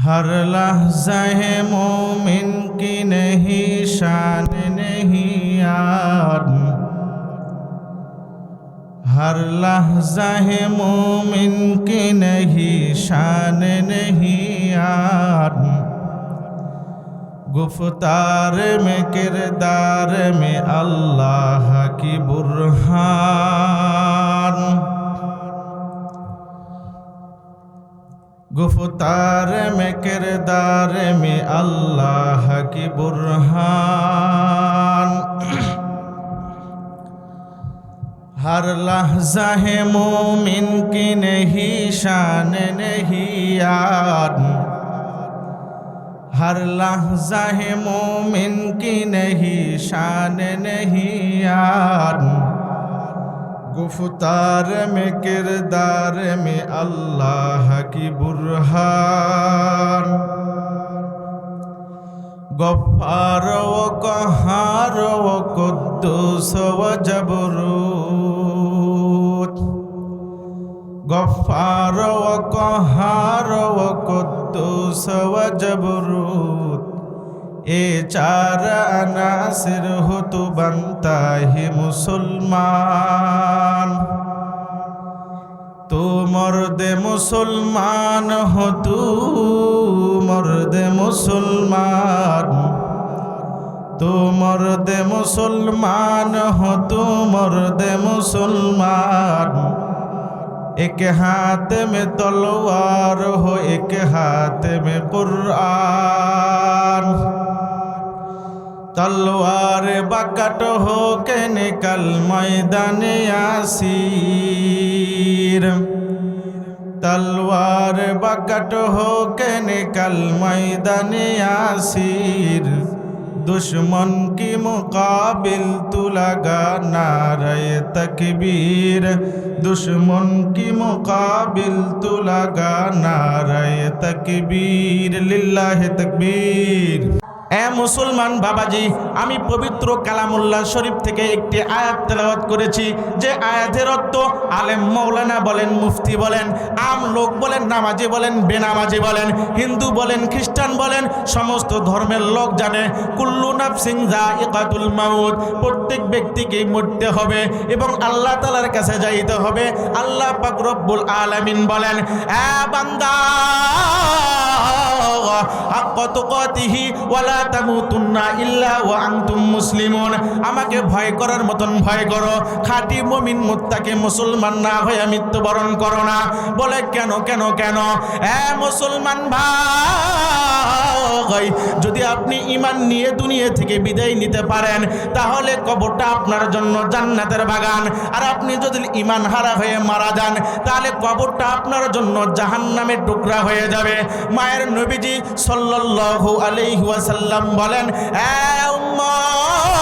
हर लहज़ा है मोमिन की नहीं शान नहीं यार। हर लहज़ा है मोमिन की नहीं शान नहीं यार। गुफ्तार में किरदार में अल्लाह की बुरहान। गुफ्तार में किरदार में अल्लाह की बुरहान। हर लहज़ा है मोमिन की नहीं शान नहीं यार। हर लहज़ा है मोमिन की नहीं शान नहीं यार। गुफ्तार में किरदार में अल्लाह की बुरहान। गफ्फार व क़हार व कुद्दूस व जबरूत। गफ्फार व क़हार व कुद्दूस व जबरूत। ए चार अनासिर हो तो बनता है मुसलमान। तू मर्द मुसलमान हो, तू मर्द मुसलमान। तू मर्द मुसलमान हो, तू मर्द मुसलमान। एक हाथ में तलवार हो, एक हाथ में कुरान। तलवार बकट हो के निकल मैदान यासीर। तलवार बकट हो के निकल मैदान यासीर। दुश्मन की मुकाबिल तू लगा नारे तकबीर। दुश्मन की मुकाबिल तू लगा नारे तकबीर। लिल्लाहि तकबीर। এ মুসলমান বাবাজি, আমি পবিত্র কালামুল্লাহ শরীফ থেকে একটি আয়াত তেলাওয়াত করেছি, যে আয়াতের অর্থ আলেম মৌলানা বলেন, মুফতি বলেন, আম লোক বলেন, নামাজি বলেন, বেনামাজি বলেন, হিন্দু বলেন, খ্রিস্টান বলেন, সমস্ত ধর্মের লোক জানে কুল্লু নাফসিন যায়িকাতুল মাউত। প্রত্যেক ব্যক্তিকেই মরতে হবে এবং আল্লাহ তাআলার কাছে যাইতে হবে। আল্লাহ পাক রব্বুল আলামিন বলেন, এ বান্দা হাক্কা তুকাতিহি ওয়ালা তামুতুন্না ইল্লা ওয়া আনতুম মুসলিমুন। আমাকে ভয় করার মতন ভয় করো, খাঁটি মুমিন মুত্তাকি মুসলমান না হয়ে মৃত্যুবরণ করো না। বলে কেন কেন কেন? এ মুসলমান ভাই, যদি আপনি ঈমান নিয়ে দুনিয়া থেকে বিদায় নিতে পারেন তাহলে কবরটা আপনার জন্য জান্নাতের বাগান। আর আপনি যদি ঈমান হারা হয়ে মারা যান তাহলে কবরটা আপনার জন্য জাহান্নামের টুকরা হয়ে যাবে। মায়ের নবীজি সাল্লাল্লাহু আলাইহি ওয়াসাল্লাম বলেন, এ উম্মত,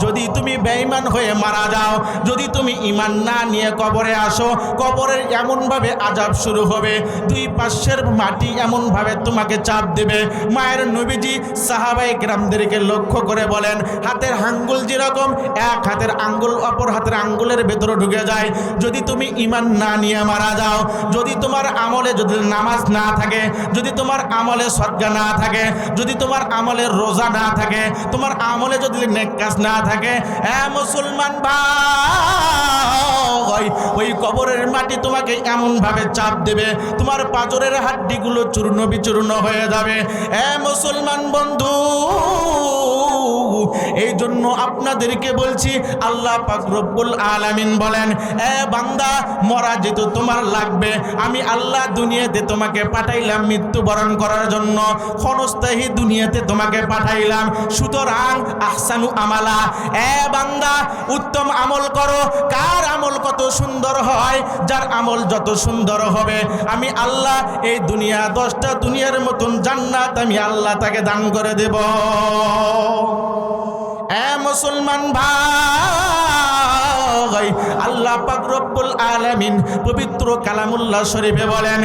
যদি তুমি বেঈমান হয়ে মারা যাও, যদি তুমি ঈমান না নিয়ে কবরে আসো, কবরের এমনভাবে আযাব শুরু হবে, দুই পাশের মাটি এমনভাবে তোমাকে চাপ দেবে। মায়ের নবীজি সাহাবায়ে কেরামদেরকে লক্ষ্য করে বলেন, হাতের আঙ্গুল যেরকম এক হাতের আঙ্গুল অপর হাতের আঙ্গুলের ভেতরে ঢুকে যায়, যদি তুমি ঈমান না নিয়ে মারা যাও, যদি তোমার আমলে যদি নামাজ না থাকে, যদি তোমার আমলে সদকা না থাকে, যদি তোমার আমলে রোজা না থাকে, তোমার আমলে যদি নেক কাজ না থাকে, এ মুসলমান ভাই, ওই কবরের মাটি তোমাকে এমন ভাবে চাপ দেবে তোমার পাঁজরের হাড্ডিগুলো চূর্ণ বিচূর্ণ হয়ে যাবে। এ মুসলমান বন্ধু, এই জন্য আপনাদেরকে বলছি, আল্লাহ পাক রব্বুল আলামিন বলেন, এ বান্দা, মরা যেহেতু তোমার লাগবে, আমি আল্লাহ দুনিয়াতে তোমাকে পাঠাইলাম মৃত্যুবরণ করার জন্য, ক্ষণস্থায়ী দুনিয়াতে তোমাকে পাঠাইলাম। সুতরাং আহসানু আমালা, এ বান্দা, উত্তম আমল করো। কার আমল কত সুন্দর হয়? যার আমল যত সুন্দর হবে আমি আল্লাহ এই দুনিয়া 10টা দুনিয়ার মতন জান্নাত আমি আল্লাহ তাকে দান করে দেব। এ মুসলমান ভাই, আল্লাহ পাক রব্বুল আলামিন পবিত্র কালামুল্লাহ শরীফে বলেন,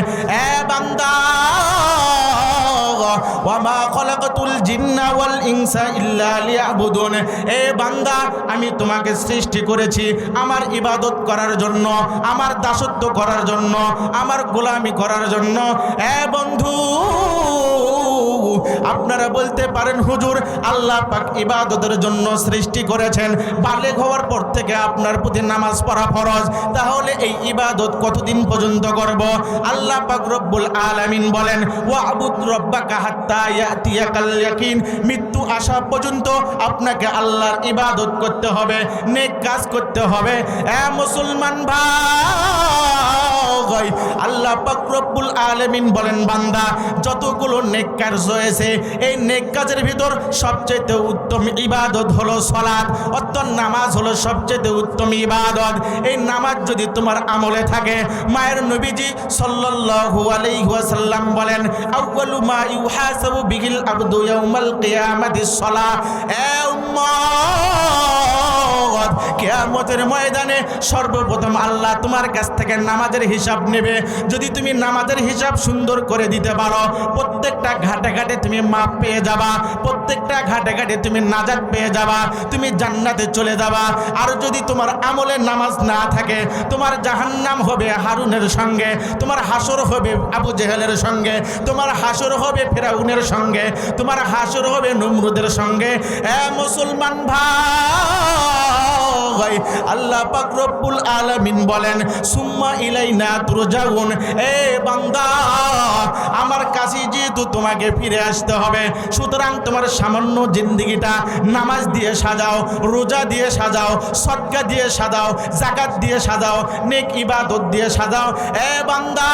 এ বান্দা, ওয়ামা খলাকাতুল জিন্না ওয়াল ইনসা ইল্লা লিয়াবুদুন। এ বান্দা, আমি তোমাকে সৃষ্টি করেছি আমার ইবাদত করার জন্য, আমার দাসত্ব করার জন্য, আমার গোলামি করার জন্য। এ বন্ধু, আপনারা বলতে পারেন হুজুর আল্লাহ পাক ইবাদতের জন্য সৃষ্টি করেছেন, বালেগ হওয়ার পর থেকে আপনার প্রতি নামাজ পড়া ফরজ, তাহলে এই ইবাদত কতদিন পর্যন্ত করব? আল্লাহ পাক রব্বুল আলামিন বলেন ওয়াবুদ রব্বাকা হাত্তা ইয়াতিয়াকাল ইয়াকিন, মৃত্যু আসা পর্যন্ত আপনাকে আল্লাহর ইবাদত করতে হবে, নেক কাজ করতে হবে। মুসলমান ভাই, আল্লাহ পাক রব্বুল আলামিন বলেন বান্দা যতগুলো নেক কাজ রয়েছে এই নেক কাজের ভিতর সবচেয়ে উত্তম ইবাদত হলো সালাত, অর্থাৎ নামাজ হলো সবচেয়ে উত্তম ইবাদত। এই নামাজ যদি তোমার আমলে থাকে, মায়ের নবীজি সাল্লাল্লাহু আলাইহি ওয়াসাল্লাম বলেন আউয়ালু মা ইউহাসাবু বিহিল আবদু ইয়াউমাল কিয়ামাতিস সালাহ। এ উম্মত, কিয়ামতের ময়দানে সর্বপ্রথম আল্লাহ তোমার কাছ থেকে নামাজের হিসাব নেবে। যদি তুমি নামাজের হিসাব সুন্দর করে দিতে পারো, প্রত্যেকটা ঘাটে ঘাটে তুমি মাপ পেয়ে যাবা, প্রত্যেকটা ঘাটে ঘাটে তুমি নাজাত পেয়ে যাবা, তুমি জান্নাতে চলে যাবা। আর যদি তোমার আমলে নামাজ না থাকে, তোমার জাহান্নাম হবে হারুনের সঙ্গে, তোমার হাসর হবে আবু জেহেলের সঙ্গে, তোমার হাসর হবে ফিরাউনের সঙ্গে, তোমার হাসর হবে নমরুদের সঙ্গে। মুসলমান ভাই, আল্লাহ পাক রব্বুল আলামিন বলেন সুম্মা ইলাইনা তুরজাউন। এ বান্দা, আমার কাছে যেহেতু তোমাকে ফিরে আসতে হবে, সুতরাং তোমার সামান্য জিন্দেগিটা নামাজ দিয়ে সাজাও, রোজা দিয়ে সাজাও, সদকা দিয়ে সাজাও, যাকাত দিয়ে সাজাও, নেক ইবাদত দিয়ে সাজাও। এ বান্দা,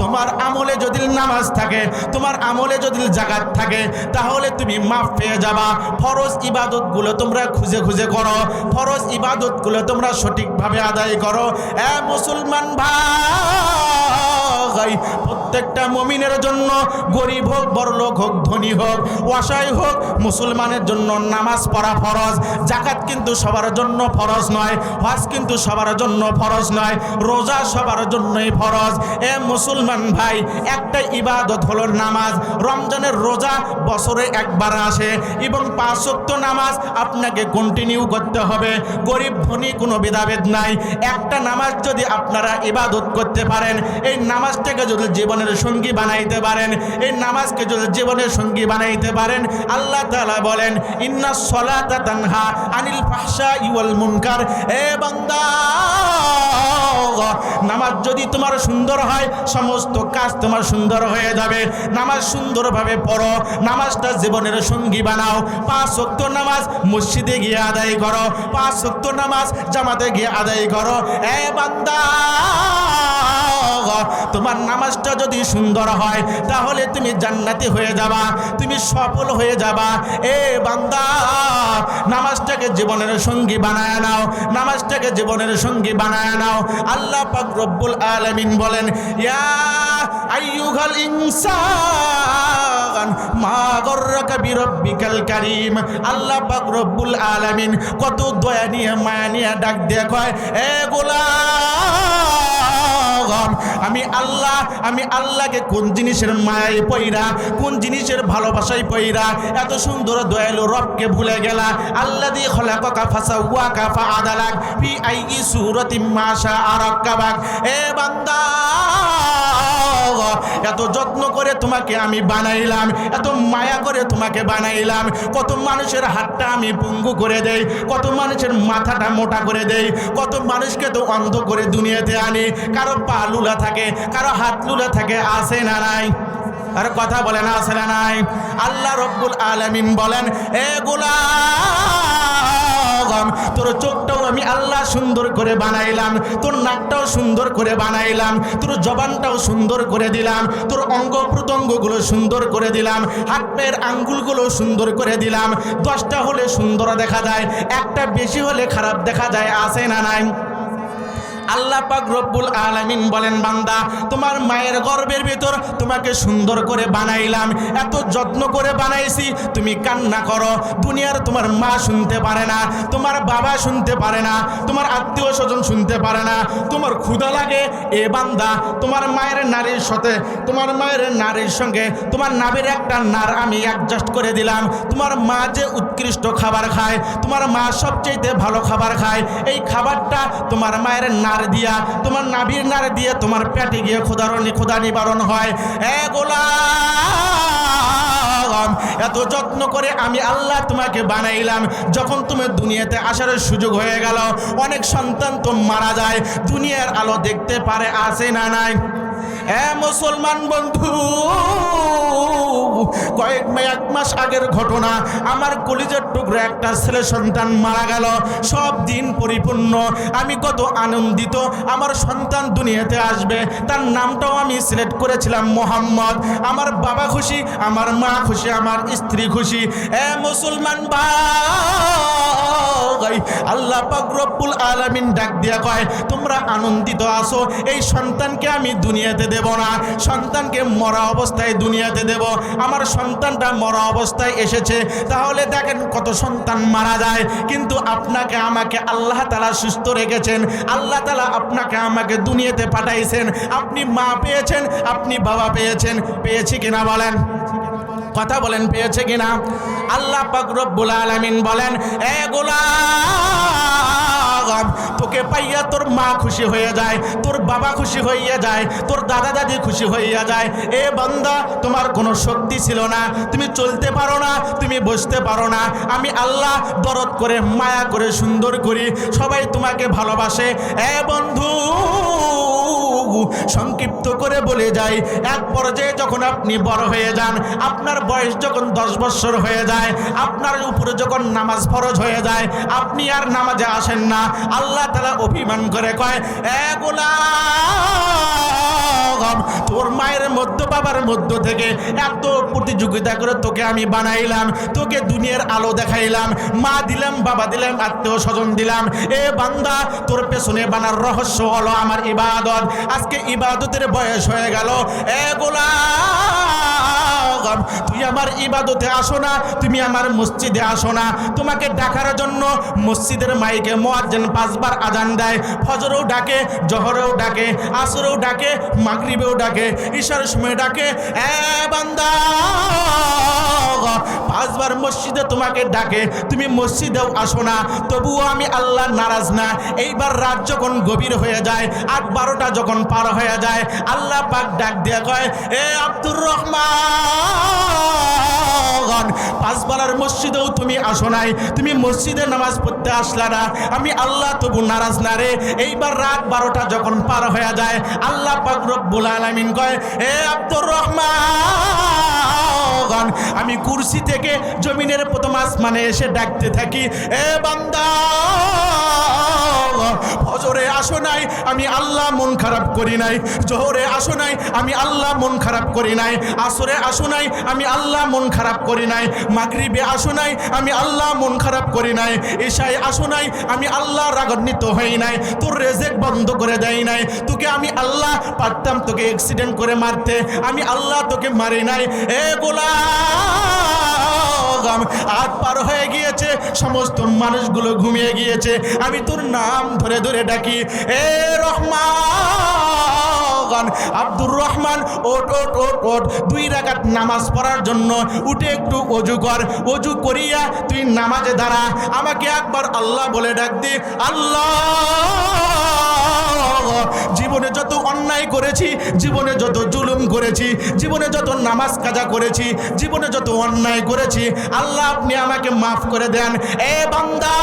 তোমার আমলে যদি নামাজ থাকে, তোমার আমলে যদি যাকাত থাকে, তাহলে তুমি মাফ পেয়ে যাবা। ফরজ ইবাদতগুলো তোমরা খুঁজে খুঁজে করো, ফরজ ইবাদতগুলো তোমরা সঠিকভাবে আদায় করো। এ মুসলমান ভাই, প্রত্যেকটা মুমিনের জন্য, গরিব হোক বড়লোক হোক ধনী হোক অসহায় হোক, মুসলমানের জন্য নামাজ পড়া ফরজ। যাকাত কিন্তু সবার জন্য ফরজ নয়, হজ কিন্তু সবার জন্য ফরজ নয়, রোজা সবার জন্যই ফরজ। এ মুসলমান ভাই, একটা ইবাদত হলো নামাজ। রমজানের রোজা বছরে একবার আসে এবং 5 ওয়াক্ত নামাজ আপনাকে কন্টিনিউ করতে হবে। গরিব ধনী কোনো ভেদাভেদ নাই। একটা নামাজ যদি আপনারা ইবাদত করতে পারেন, এই নামাজটাকে যদি জীবনের সঙ্গী বানাইতে পারেন, এই নামাজকে যদি জীবনের সঙ্গী বানাইতে পারেন, আল্লাহ তাআলা বলেন ইন্নাস সালাতা তানহা আনিল ফাহশাই ওয়াল মুনকার। এ বান্দা, নামাজ যদি তোমার সুন্দর হয়, সমস্ত কাজ তোমার সুন্দর হয়ে যাবে। নামাজ সুন্দরভাবে পড়ো, নামাজটা জীবনের সঙ্গী বানাও। 5 ওয়াক্ত নামাজ মসজিদে গিয়ে আদায় করো, 5 ওয়াক্ত নামাজ জামাতে গিয়ে আদায় করো। এ বান্দা, তোমার নামাজটা যদি সুন্দর হয়, তাহলে তুমি জান্নাতি হয়ে যাবা, তুমি সফল হয়ে যাবা। এ বান্দা, নামাজটাকে জীবনের সঙ্গী বানায় নাও, নামাজটাকে জীবনের সঙ্গী বানায় নাও। আল্লাহ পাক রব্বুল আলামিন বলেন ইয়া আইয়ুহাল ইনসান মা গররাকা বিরব্বিকাল কারীম। আল্লাহ পাক রব্বুল আলামিন কত দয়া নিয়ে মায়া নিয়ে ডাক দিয়ে কয়, এ গোলাম, আমি আল্লাহকে কোন জিনিসের মায়ায় পইরা, কোন জিনিসের ভালোবাসায় পইরা এত সুন্দর দয়ালু রবকে ভুলে গেলা। আল্লাযী খলাকাকা ফাসাওয়াকা ফাআদালাক ফি আইয়ি সূরাতিন মা শাআ রাক্কাবাক। এ বান্দা, এত যত্ন করে তোমাকে আমি বানাইলাম, এত মায়া করে তোমাকে বানাইলাম। কত মানুষের হাতটা আমি পঙ্গু করে দেই, কত মানুষের মাথাটা মোটা করে দেই, কত মানুষকে তো অন্ধ করে দুনিয়াতে আনি। কারো পা লুলা থাকে, কারো হাত লুলা থাকে, আছে না নাই? আর কথা বলে না, আছে না নাই? আল্লাহ রব্বুল আলামিন বলেন এ গোলাম, তোর চোখটাও আমি আল্লাহ সুন্দর করে বানাইলাম, তোর নাকটাও সুন্দর করে বানাইলাম, তোর জবানটাও সুন্দর করে দিলাম, তোর অঙ্গ প্রত্যঙ্গগুলো সুন্দর করে দিলাম, হাত পায়ের আঙ্গুলগুলো সুন্দর করে দিলাম। 10টা হলে সুন্দর দেখা যায়, একটা বেশি হলে খারাপ দেখা যায়, আছে না নাই? আল্লাহ পাক রব্বুল আলামিন বলেন বান্দা, তোমার মায়ের গর্ভের ভিতর তোমাকে সুন্দর করে বানাইলাম, এত যত্ন করে বানাইছি, তুমি কান্না করো। দুনিয়ার তোমার মা শুনতে পারে না, তোমার বাবা শুনতে পারে না, তোমার আত্মীয় স্বজন শুনতে পারে না, তোমার ক্ষুধা লাগে। এ বান্দা, তোমার মায়ের নারীর সাথে, তোমার মায়ের নারীর সঙ্গে তোমার নাভির একটা নার আমি অ্যাডজাস্ট করে দিলাম। তোমার মা যে উৎকৃষ্ট খাবার খায়, তোমার মা সবচেয়ে ভালো খাবার খায়, এই খাবারটা তোমার মায়ের নার নার দিয়া, তোমার নাভির নার দিয়ে তোমার পেটে গিয়ে ক্ষুধা নিবারণ হয়। গোলাম, এত যত্ন করে আমি আল্লাহ তোমাকে বানাইলাম, যখন তুমি দুনিয়াতে আসার সুযোগ হয়ে গেল, অনেক সন্তান তো মারা যায়, দুনিয়ার আলো দেখতে পারে, আছে না নাই? মুসলমান বন্ধু, এক মাস আগের ঘটনা, আমার কলিজার টুকরো একটা ছেলে সন্তান মারা গেল। সব দিন পরিপূর্ণ, আমি কত আনন্দিত, আমার সন্তান দুনিয়াতে আসবে, তার নামটাও আমি সিলেক্ট করেছিলাম মোহাম্মদ। আমার বাবা খুশি, আমার মা খুশি, আমার স্ত্রী খুশি। মুসলমান ভাই, আল্লাহ পাক রব্বুল আলামিন ডাক দিয়া কয়, তোমরা আনন্দিত আছো, এই সন্তানকে আমি দুনিয়াতে দেব না, সন্তানকে মরা অবস্থায় দুনিয়াতে দেব। আমার সন্তানটা মরা অবস্থায় এসেছে, তাহলে দেখেন কত সন্তান মারা যায়, কিন্তু আপনাকে আমাকে আল্লাহ তাআলা সুস্থ রেখেছেন, আল্লাহ তাআলা আপনাকে আমাকে দুনিয়াতে পাঠাইছেন। আপনি মা পেয়েছেন, আপনি বাবা পেয়েছেন, পেয়েছি কিনা বলেন? কথা বলেন, পেয়েছে কিনা? আল্লাহ পাক রব্বুল আলামিন বলেন, গোলাম, তোকে পাইয়া তোর মা খুশি হয়ে যায়, তোর বাবা খুশি হইয়া যায়, তোর দাদা দাদি খুশি হইয়া যায়। বান্দা, তোমার কোনো শক্তি ছিল না, তুমি চলতে পারো না, তুমি বসতে পারো না, আমি আল্লাহ দরদ করে মায়া করে সুন্দর করি, সবাই তোমাকে ভালোবাসে। বন্ধু, সংক্ষিপ্ত করে বলে যাই, এক পর্যায়ে যখন আপনি বড় হয়ে যান, আপনার বয়স যখন 10 বছর হয়ে যায়, আপনার উপরে যখন নামাজ ফরজ হয়ে যায়, আপনি আর নামাজে আসেন না, আল্লাহ তাআলা অভিমান করে কয়, গোলাম, তোর মায়ের মধ্য বাবার মধ্য থেকে এত প্রতিযোগিতা করে তোকে আমি বানাইলাম, তোকে দুনিয়ার আলো দেখাইলাম, মা দিলাম, বাবা দিলাম, আত্মীয় স্বজন দিলাম। বান্দা, তোর পেছনে বানার রহস্য হলো আমার ইবাদত। আজকে ইবাদতের বয়স হয়ে গেল। গোলাম, তুই আমার ইবাদতে আসো না, তুমি আমার মসজিদে আসো না। তোমাকে ডাকার জন্য মসজিদের মাইকে মুয়াজ্জিন 5 বার আজান দেয়, ফজরেও ডাকে, জোহরেও ডাকে, আসরেও ডাকে, মাগরিবেও ডাকে, ইশার সময় ডাকে। বান্দা, 5 বার মসজিদে তোমাকে ডাকে, তুমি মসজিদেও আসো না, তবুও আমি আল্লাহ নারাজ না। এইবার রাত যখন গভীর হয়ে যায়, 8-12টা যখন পার হয়ে যায়, আল্লাহ পাক ডাক দিয়ে কয়, আব্দুর রহমান, 5 বেলার মসজিদেও তুমি আসো নাই, তুমি মসজিদে নামাজ পড়তে আসলা না, আমি আল্লাহ তবু নারাজ না রে। এইবার রাত 12টা যখন পার হয়ে যায়, আল্লাহ পাক রব্বুল আলামিন কয়, আব্দুর রহমান, আমি কুরসি থেকে জমিনের প্রথম আসমানে এসে ডাকতে থাকি, বান্দা, ফজরে আসো নাই, আমি আল্লাহ মন খারাপ করি নাই, জোহরে আসো নাই, আমি আল্লাহ মন খারাপ করি নাই, আসরে আসো নাই, আমি আল্লাহ মন খারাপ করি নাই, মাগরিবে আসো নাই, আমি আল্লাহ মন খারাপ করি নাই, ঈশায় আসো নাই, আমি আল্লাহ রাগান্বিত হই নাই, তোর রেজেক বন্ধ করে দেই নাই, তোকে আমি আল্লাহ পারতাম তোকে অ্যাক্সিডেন্ট করে মারতে, আমি আল্লাহ তোকে মারি নাই। গোলাম, আজ পার হয়ে গিয়েছে, সমস্ত মানুষগুলো ঘুমিয়ে গিয়েছে, আমি তোর নাম ধরে ধরে ডাকি, রহমান, আব্দুর রহমান, ওট ওট ওট ওট, 2 রাকাত নামাজ পড়ার জন্য উঠে একটু অজু কর, অজু করিয়া তুই নামাজে দাঁড়া, আমাকে একবার আল্লাহ বলে ডাক দি। আল্লাহ, জীবনে যত অন্যায় করেছি, জীবনে যত জুলুম করেছি, জীবনে যত নামাজ কাজা করেছি, জীবনে যত অন্যায় করেছি, আল্লাহ আপনি আমাকে মাফ করে দেন। বান্দা,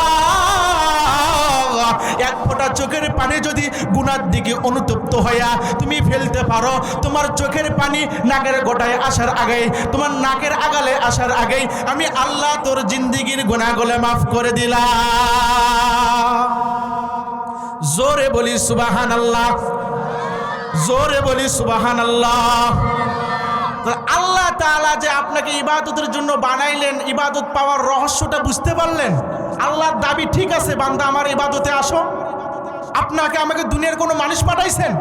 এক ফোঁটা চোখের পানি যদি গুনার দিকে অনুতপ্ত হইয়া তুমি ফেলতে পারো, তোমার চোখের পানি নাকের গোটায় আসার আগেই, তোমার নাকের আগালে আসার আগেই, আমি আল্লাহ তোর জিন্দিগির গুনাহগুলো মাফ করে দিলাম। জোরে বলি সুবহানাল্লাহ, জোরে বলি সুবহানাল্লাহ। আল্লাহ তাআলা যে আপনাকে ইবাদতের জন্য বানাইলেন, ইবাদত পাওয়ার রহস্যটা বুঝতে পারলেন? আল্লাহর দাবি ঠিক আছে, বান্দা আমার ইবাদতে আসো। আপনাকে আমাকে দুনিয়ার কোনো মানুষ পাঠাইছেন?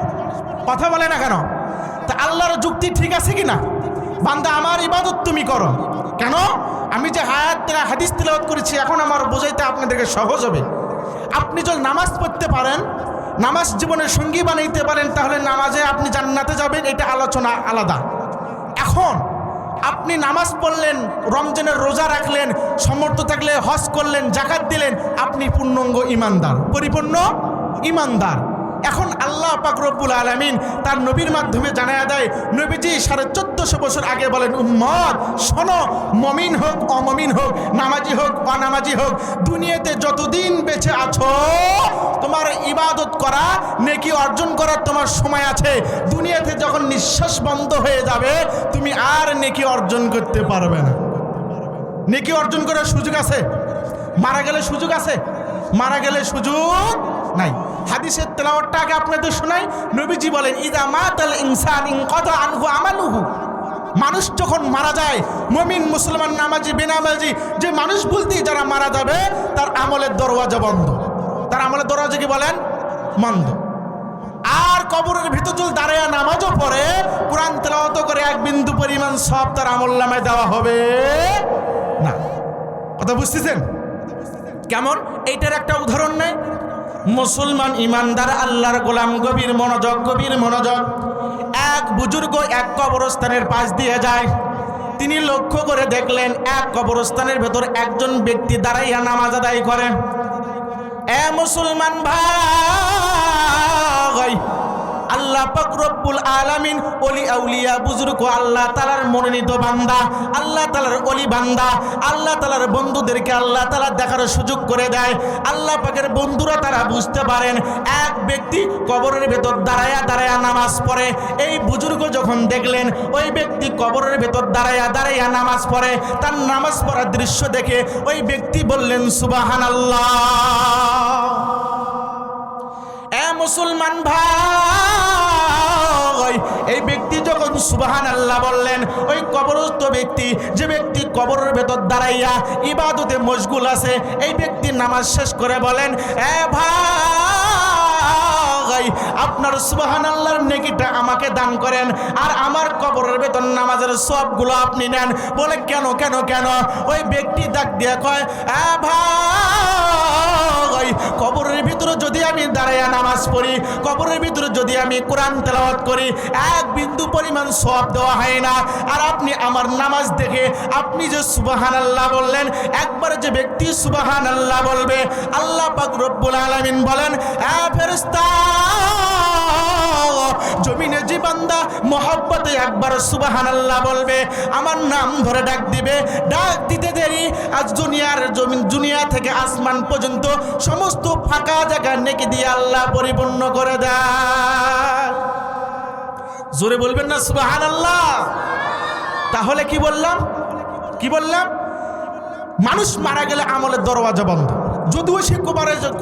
কথা বলে না কেন? তা আল্লাহর যুক্তি ঠিক আছে কিনা? বান্দা আমার ইবাদত তুমি করো। কেন? আমি যে হাদিস তিলাওয়াত করেছি, এখন আমার বোঝাইতে আপনাদেরকে সহজ হবে। আপনি যদি নামাজ পড়তে পারেন, নামাজ জীবনের সঙ্গী বানাইতে পারেন, তাহলে নামাজে আপনি জান্নাতে যাবেন, এটা আলোচনা আলাদা। এখন আপনি নামাজ পড়লেন, রমজানের রোজা রাখলেন, সমর্থ থাকলে হজ করলেন, যাকাত দিলেন, আপনি পূর্ণাঙ্গ ইমানদার, পরিপূর্ণ ইমানদার। এখন আল্লাহ পাক রব্বুল আলামিন তার নবীর মাধ্যমে জানায়া দেয়, নবীজি 1450 বছর আগে বলেন, উম্মত শোনো, মমিন হোক অমমিন হোক, নামাজি হোক অনামাজি হোক, দুনিয়াতে যতদিন বেঁচে আছো তোমার ইবাদত করা, নেকি অর্জন করার তোমার সময় আছে। দুনিয়াতে যখন নিঃশ্বাস বন্ধ হয়ে যাবে তুমি আর নেকি অর্জন করতে পারবে না। নেকি অর্জন করার সুযোগ আছে, মারা গেলে সুযোগ আছে? মারা গেলে সুযোগ নাই। হাদিসের তেলাওয়াতটা আগে আপনাদের শোনাই। নবীজি বলেন, ইদা মাতাল ইনসান ইনকাতা আনহু আমালুহু। মানুষ যখন মারা যায়, মুমিন মুসলমান নামাজি বেনামাজি যে মানুষ বলতেই যারা মারা যাবে তার আমলের দরওয়াজা বন্ধ। তার আমলের দরওয়াজা কি বলেন? বন্ধ। আর কবরের ভিতর যদি দাঁড়ায় নামাজও পড়ে, কোরআন তেলাওয়াত করে, এক বিন্দু পরিমাণ সব তার আমলনামায় দেওয়া হবে না। কথা বুঝতেছেন? কেমন? এইটার একটা উদাহরণ নেই। মুসলমান ইমানদার আল্লাহর গোলাম, গভীর মনোযোগ, গভীর মনোযোগ। এক বুজুর্গ এক কবরস্থানের পাশ দিয়ে যায়। তিনি লক্ষ্য করে দেখলেন এক কবরস্থানের ভেতর একজন ব্যক্তি দাঁড়াইয়া নামাজ আদায় করে। এ মুসলমান ভাই, আল্লাহ পাক রব্বুল আলামিন ওলি আউলিয়া বুজুর্গ, আল্লাহ তাআলার মনোনীত বান্দা, আল্লাহ তাআলার ওলি বান্দা, আল্লাহ তাআলার বন্ধুদেরকে আল্লাহ তাআলা দেখার সুযোগ করে দেয়। আল্লাহ পাকের বন্ধুরা তারা বুঝতে পারেন এক ব্যক্তি কবরের ভেতর দাঁড়ায়া দাঁড়ায়া নামাজ পড়ে। এই বুজুর্গ যখন দেখলেন ওই ব্যক্তি কবরের ভেতর দাঁড়ায়া দাঁড়ায়া নামাজ পড়ে, তার নামাজ পড়ার দৃশ্য দেখে ওই ব্যক্তি বললেন, সুবহানাল্লাহ। এ মুসলমান ভাই, এই ব্যক্তি যখন সুবহানাল্লাহ বললেন, ওই কবরস্থ ব্যক্তি, যে ব্যক্তি কবরের ভেতর দাঁড়াইয়া ইবাদতে মশগুল আছে, এই ব্যক্তি নামাজ শেষ করে বলেন, এ ভাই, আপনার সুবহানাল্লাহর নেকিটা আমাকে দান করেন, আর আমার কবরের ভেতর নামাজের সবগুলো আপনি নেন। বলে, কেন কেন কেন? ওই ব্যক্তি ডাক দিয়ে কয়, এ ভাই, কবরের ভিতরে যদি আমি দাঁড়াইয়া নামাজ পড়ি, কবরের ভিতরে যদি আমি কোরআন তেলাওয়াত করি, এক বিন্দু পরিমাণ সওয়াব দেওয়া হয় না। আর আপনি আমার নামাজ দেখে আপনি যে সুবহানাল্লাহ বললেন, একবারে যে ব্যক্তি সুবহানাল্লাহ বলবে, আল্লাহ পাক রব্বুল আলামিন বলেন, এ ফেরেশতা, জমিনে যে বান্দা মহব্বতে একবার সুবহানাল্লাহ বলবে, আমার নাম ধরে ডাক দিবে, ডাক দিতে দেরি আজ দুনিয়া থেকে আসমান পর্যন্ত সমস্ত ফাঁকা জায়গা নেকি দিয়ে আল্লাহ পরিপূর্ণ করে দেয়। জোরে বলবেন না সুবহানাল্লাহ? তাহলে কি বললাম? কি বললাম? মানুষ মারা গেলে আমলের দরওয়াজা বন্ধ। যদিও সে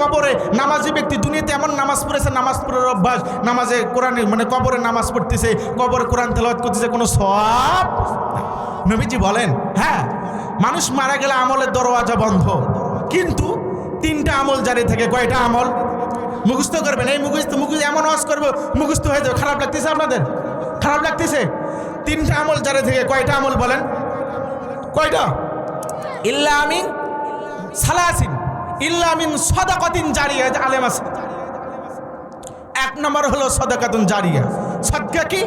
কবরে নামাজি ব্যক্তি, দুনিয়াতে এমন নামাজ পড়েছে, নামাজ পড়ার অভ্যাস, নামাজে কোরআনে মানে কবরে নামাজ পড়তেছে, কবরে কোরআন তেলাওয়াত করতেছে, কোনো সওয়াব। নবীজি বলেন, হ্যাঁ, মানুষ মারা গেলে আমলের দরওয়াজা বন্ধ, কিন্তু 3টা আমল জারি থাকে। কয়টা আমল? মুখস্থ করবেন। এই মুখস্থ এমন ওয়াজ করবো মুখস্থ হয়ে যাবে। খারাপ লাগতেছে আপনাদের? খারাপ লাগতেছে? 3টা আমল জারি থেকে। কয়টা আমল বলেন? কয়টা? ইল্লা আমিন সালাসিন, ইল্লা মিন সাদাকাতিন জারিয়া। আলেম আছে। 1 নম্বর হলো সাদাকাতুন জারিয়া। সাদকা কি?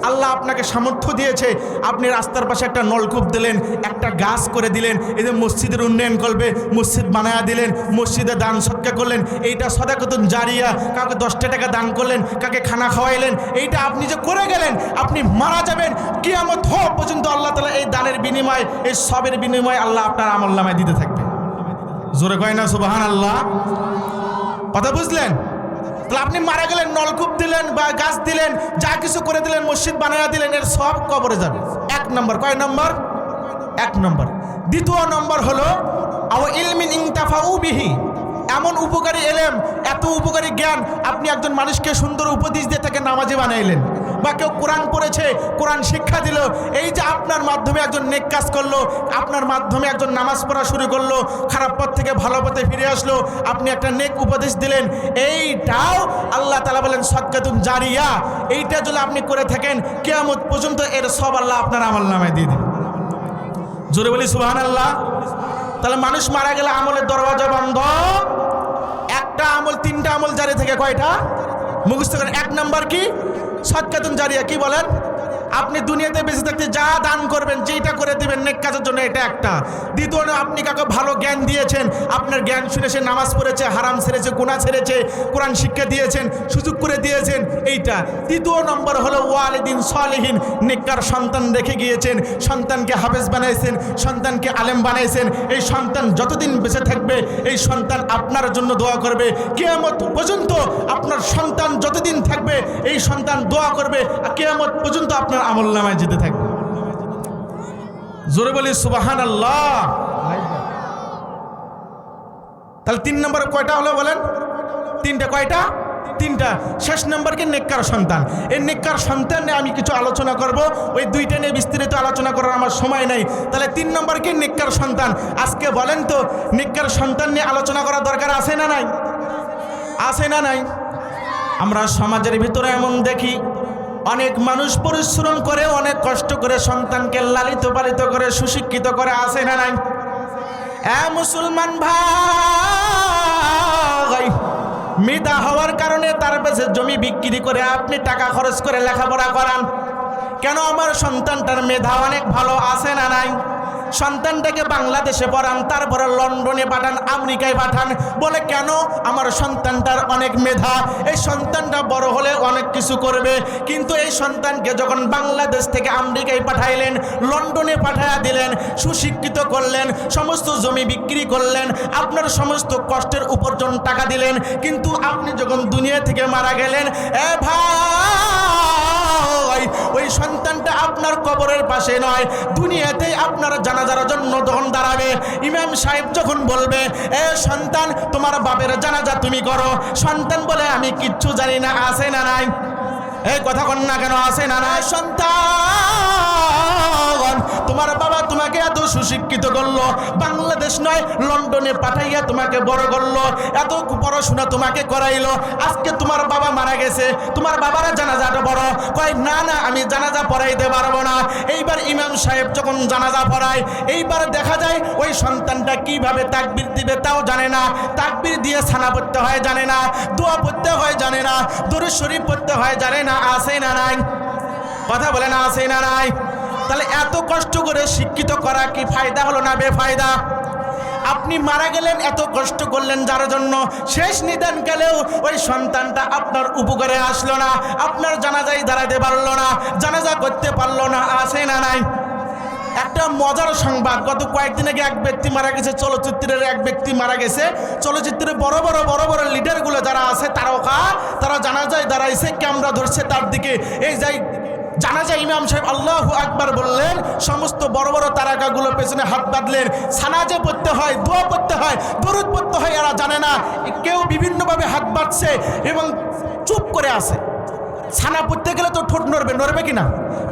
আল্লাহ আপনাকে সামর্থ্য দিয়েছে, আপনি রাস্তার পাশে একটা নলকূপ দিলেন, একটা গাছ করে দিলেন, এই যে মসজিদের উন্নয়ন করবে, মসজিদ বানায়া দিলেন, মসজিদে দান সৎকা করলেন, এইটা সাদাকাতুন জারিয়া। কাউকে 10টা টাকা দান করলেন, কাকে খানা খাওয়াইলেন, এইটা আপনি যে করে গেলেন, আপনি মারা যাবেন, কিয়ামত হওয়া পর্যন্ত আল্লাহ তাআলা এই দানের বিনিময়, এই সবের বিনিময় আল্লাহ আপনার আমলনামায় দিতে থাকবে। জোরে কয় না সুবহানাল্লাহ? কথা বুঝলেন? তাহলে আপনি মারা গেলেন, নলকূপ দিলেন বা গাছ দিলেন, যা কিছু করে দিলেন, মসজিদ বানায়া দিলেন, এর সব কবরে যাবে। 1 নম্বর। কয় নম্বর? 1 নম্বর। 2 নম্বর হলো আও ইলমিন ইনতাফাউ বিহি, এমন উপকারী এলেম, এত উপকারী জ্ঞান, আপনি একজন মানুষকে সুন্দর উপদেশ দিয়ে তাকে নামাজি বানাইলেন, বা কেউ কোরআন পড়েছে, কোরআন শিক্ষা দিল, এই যে আপনার মাধ্যমে একজন নেক কাজ করলো, আপনার মাধ্যমে একজন নামাজ পড়া শুরু করলো, খারাপ পথ থেকে ভালো পথে ফিরে আসলো, আপনি একটা নেক উপদেশ দিলেন, এইটাও আল্লাহ তাআলা বলেন সাদকাতুন জারিয়া। এইটা যদি আপনি করে থাকেন, কিয়ামত পর্যন্ত এর সব আল্লাহ আপনার আমলনামায় দিয়ে দিবেন। জোরে বলি সুবহানাল্লাহ। তাহলে মানুষ মারা গেলে আমলের দরওয়াজা বন্ধ। একটা আমল, 3টা আমল জারি থেকে। কয়টা? মুখস্থ করেন। 1 নম্বর কি? সাদকাতুন জারিয়া। কি বলেন? আপনি দুনিয়াতে বেঁচে থাকতে যা দান করবেন, যেটা করে দিবেন নেক কাজের জন্য, এটা একটা। দ্বিতীয়, আপনি কাউকে ভালো জ্ঞান দিয়েছেন, আপনার জ্ঞান শুনে সে নামাজ পড়েছে, হারাম ছেড়েছে, গুনাহ ছেড়েছে, কোরআন শিক্ষা দিয়েছেন, সুযোগ করে দিয়েছেন, এইটা। তৃতীয় নম্বর হলো ওয়ালিদিন সলিহিন, নেককার সন্তান রেখে গিয়েছেন, সন্তানকে হাফেজ বানাইছেন, সন্তানকে আলেম বানাইছেন। এই সন্তান যতদিন বেঁচে থাকবে এই সন্তান আপনার জন্য দোয়া করবে, কিয়ামত পর্যন্ত আপনার সন্তান যতদিন থাকবে এই সন্তান দোয়া করবে, কিয়ামত পর্যন্ত আপনার আমলনামায় যেতে থাকবে। জোরে বলি সুবহানাল্লাহ। তাহলে 3 নম্বর কয়টা হলো বলেন? 3টা। কয়টা? 3টা। শেষ নম্বরকে নেককার সন্তান। এই নেককার সন্তান নিয়ে আমি কিছু আলোচনা করব, ওই 2টা নিয়ে বিস্তারিত আলোচনা করার আমার সময় নাই। তাহলে 3 নম্বরকে নেককার সন্তান। আজকে বলেন তো নেককার সন্তান নিয়ে আলোচনা করার দরকার আছে না নাই? আছে না নাই? আমরা সমাজের ভিতরে এমন দেখি, অনেক মানুষ পরিশ্রম করে, অনেক কষ্ট করে সন্তানকে লালিত পালিত করে, সুশিক্ষিত করে, আছে না নাই? মুসলমান ভাই, মেধা হওয়ার কারণে তার কাছে জমি বিক্রি করে আপনি টাকা খরচ করে লেখাপড়া করান। কেন? আমার সন্তানটার মেধা অনেক ভালো, আছে না নাই? সন্তানটাকে বাংলাদেশে পড়ান, তারপরে লন্ডনে পাঠান, আমেরিকায় পাঠান, বলে কেন? আমার সন্তানটার অনেক মেধা, এই সন্তানটা বড় হলে অনেক কিছু করবে। কিন্তু এই সন্তানকে যখন বাংলাদেশ থেকে আমেরিকায় পাঠাইলেন, লন্ডনে পাঠাইয়া দিলেন, সুশিক্ষিত করলেন, সমস্ত জমি বিক্রি করলেন, আপনার সমস্ত কষ্টের উপার্জন টাকা দিলেন, কিন্তু আপনি যখন দুনিয়া থেকে মারা গেলেন, ভাই ওই সন্তানটা আপনার কবরের পাশে নয়, দুনিয়াতেই আপনার জানাজার জন্য যখন দাঁড়াবে, ইমাম সাহেব যখন বলবে, সন্তান তোমার বাপের জানাজা তুমি করো, সন্তান বলে আমি কিচ্ছু জানি না, আছে না নাই? এই কথা কন না কেন? আছে না নাই? সন্তান তোমার বাবা তোমাকে এত সুশিক্ষিত করলো, বাংলাদেশ নয় লন্ডনে পাঠাইয়া তোমাকে বড় করলো, এত পড়াশোনা তোমাকে করাইলো, আজকে তোমার বাবা মারা গেছে, তোমার বাবার জানাজাটা বড়, কয় না না আমি জানাজা পড়াইতে পারবো না। এইবার ইমাম সাহেব যখন জানাজা পড়ায়, এইবার দেখা যায় ওই সন্তানটা কিভাবে তাকবীর দিবে তাও জানে না, তাকবীর দিয়ে ছানা পড়তে হয় জানে না, দোয়া পড়তে হয় জানে না, দরুদ শরীফ পড়তে হয় জানে না, আছে না নাই? কথা বলে না, আছে না নাই? তাহলে এত কষ্ট করে শিক্ষিত করা কি ফায়দা হলো না বেফায়দা? আপনি মারা গেলেন, এত কষ্ট করলেন যার জন্য, শেষ নিদানকালেও ওই সন্তানটা আপনার উপকারে আসলো না, আপনার জানাজায় দাঁড়াতে পারলো না, জানাজা করতে পারলো না, আছে না নাই? একটা মজার সংবাদ, গত কয়েকদিন আগে এক ব্যক্তি মারা গেছে, চলচ্চিত্রের এক ব্যক্তি মারা গেছে। চলচ্চিত্রে বড় বড় লিডারগুলো যারা আছে, তারা জানাজায় দাঁড়াইছে, ক্যামেরা ধরছে তার দিকে। এই যাই জানাজা ইমাম সাহেব আল্লাহু আকবার বললেন, সমস্ত বড় বড় তারকাগুলো পেছনে হাত বাঁধলেন। সানাজে পড়তে হয়, দোয়া পড়তে হয়, দরুদ পড়তে হয়, এরা জানে না। কেউ বিভিন্নভাবে হাত বাঁধছে এবং চুপ করে আছে। ছানা পড়তে গেলে তো ঠোঁট নড়বে কিনা?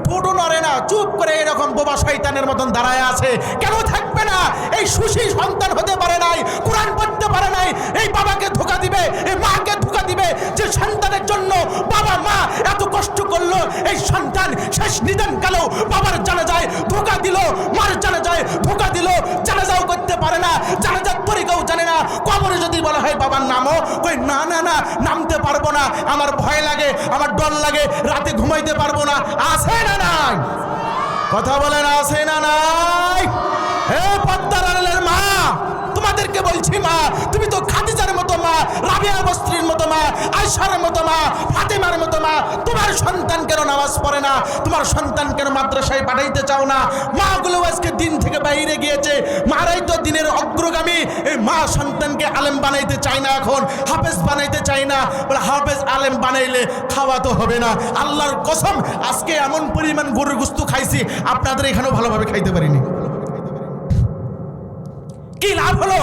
ঠোঁটও নড়ে না, চুপ করে এরকম বোবা শয়তানের মতন দাঁড়ায় আছে। কেন থাকবে না? এই সুশী সন্তান হতে পারে নাই, কোরআন পড়তে পারে নাই, এই বাবাকে ধোঁকা দিবে, এই মাকে ধোঁকা দিবে, যে সন্তানের জন্য বাবা মা এত কষ্ট করলো, এই সন্তান শেষ নিদান কালেও বাবার জানাজায় ধোঁকা দিল, মার জানাজায় ধোঁকা দিল, জানাজাও করতে পারে না, জানাজার তরিকাও জানে না। কবরে যদি বলা হয় বাবার নামও, কই না না না নামতে পারবো না, আমার ভয় লাগে, আমার ডর লাগে, রাতে ঘুমাইতে পারবো না, আছে না নাই? কথা বলেন, আছে না নাই? হে পদ্মার আড়ালের মা, তোমাদেরকে বলছি মা, তুমি তো খাদিজার মতো মা, রাবিয়া বস্ত্রীর মতো মা, আয়সার মতো মা, ফাতেমার মতো মা। তোমার সন্তান কেন নামাজ পড়ে না? তোমার সন্তান কেন মাদ্রাসায় পাঠাইতে চাও না? মাগুলো আজকে দিন থেকে বাইরে গিয়েছে, মারাই তো দিনের অগ্রগামী। এই মা সন্তানকে আলেম বানাইতে চায় না, এখন হাফেজ বানাইতে চায় না, বলে হাফেজ আলেম বানাইলে খাওয়া তো হবে না। আল্লাহর কসম, আজকে এমন পরিমাণ গরুর গোশত খাইছি, আপনাদের এখানেও ভালোভাবে খাইতে পারিনি। কি লাভ হলো?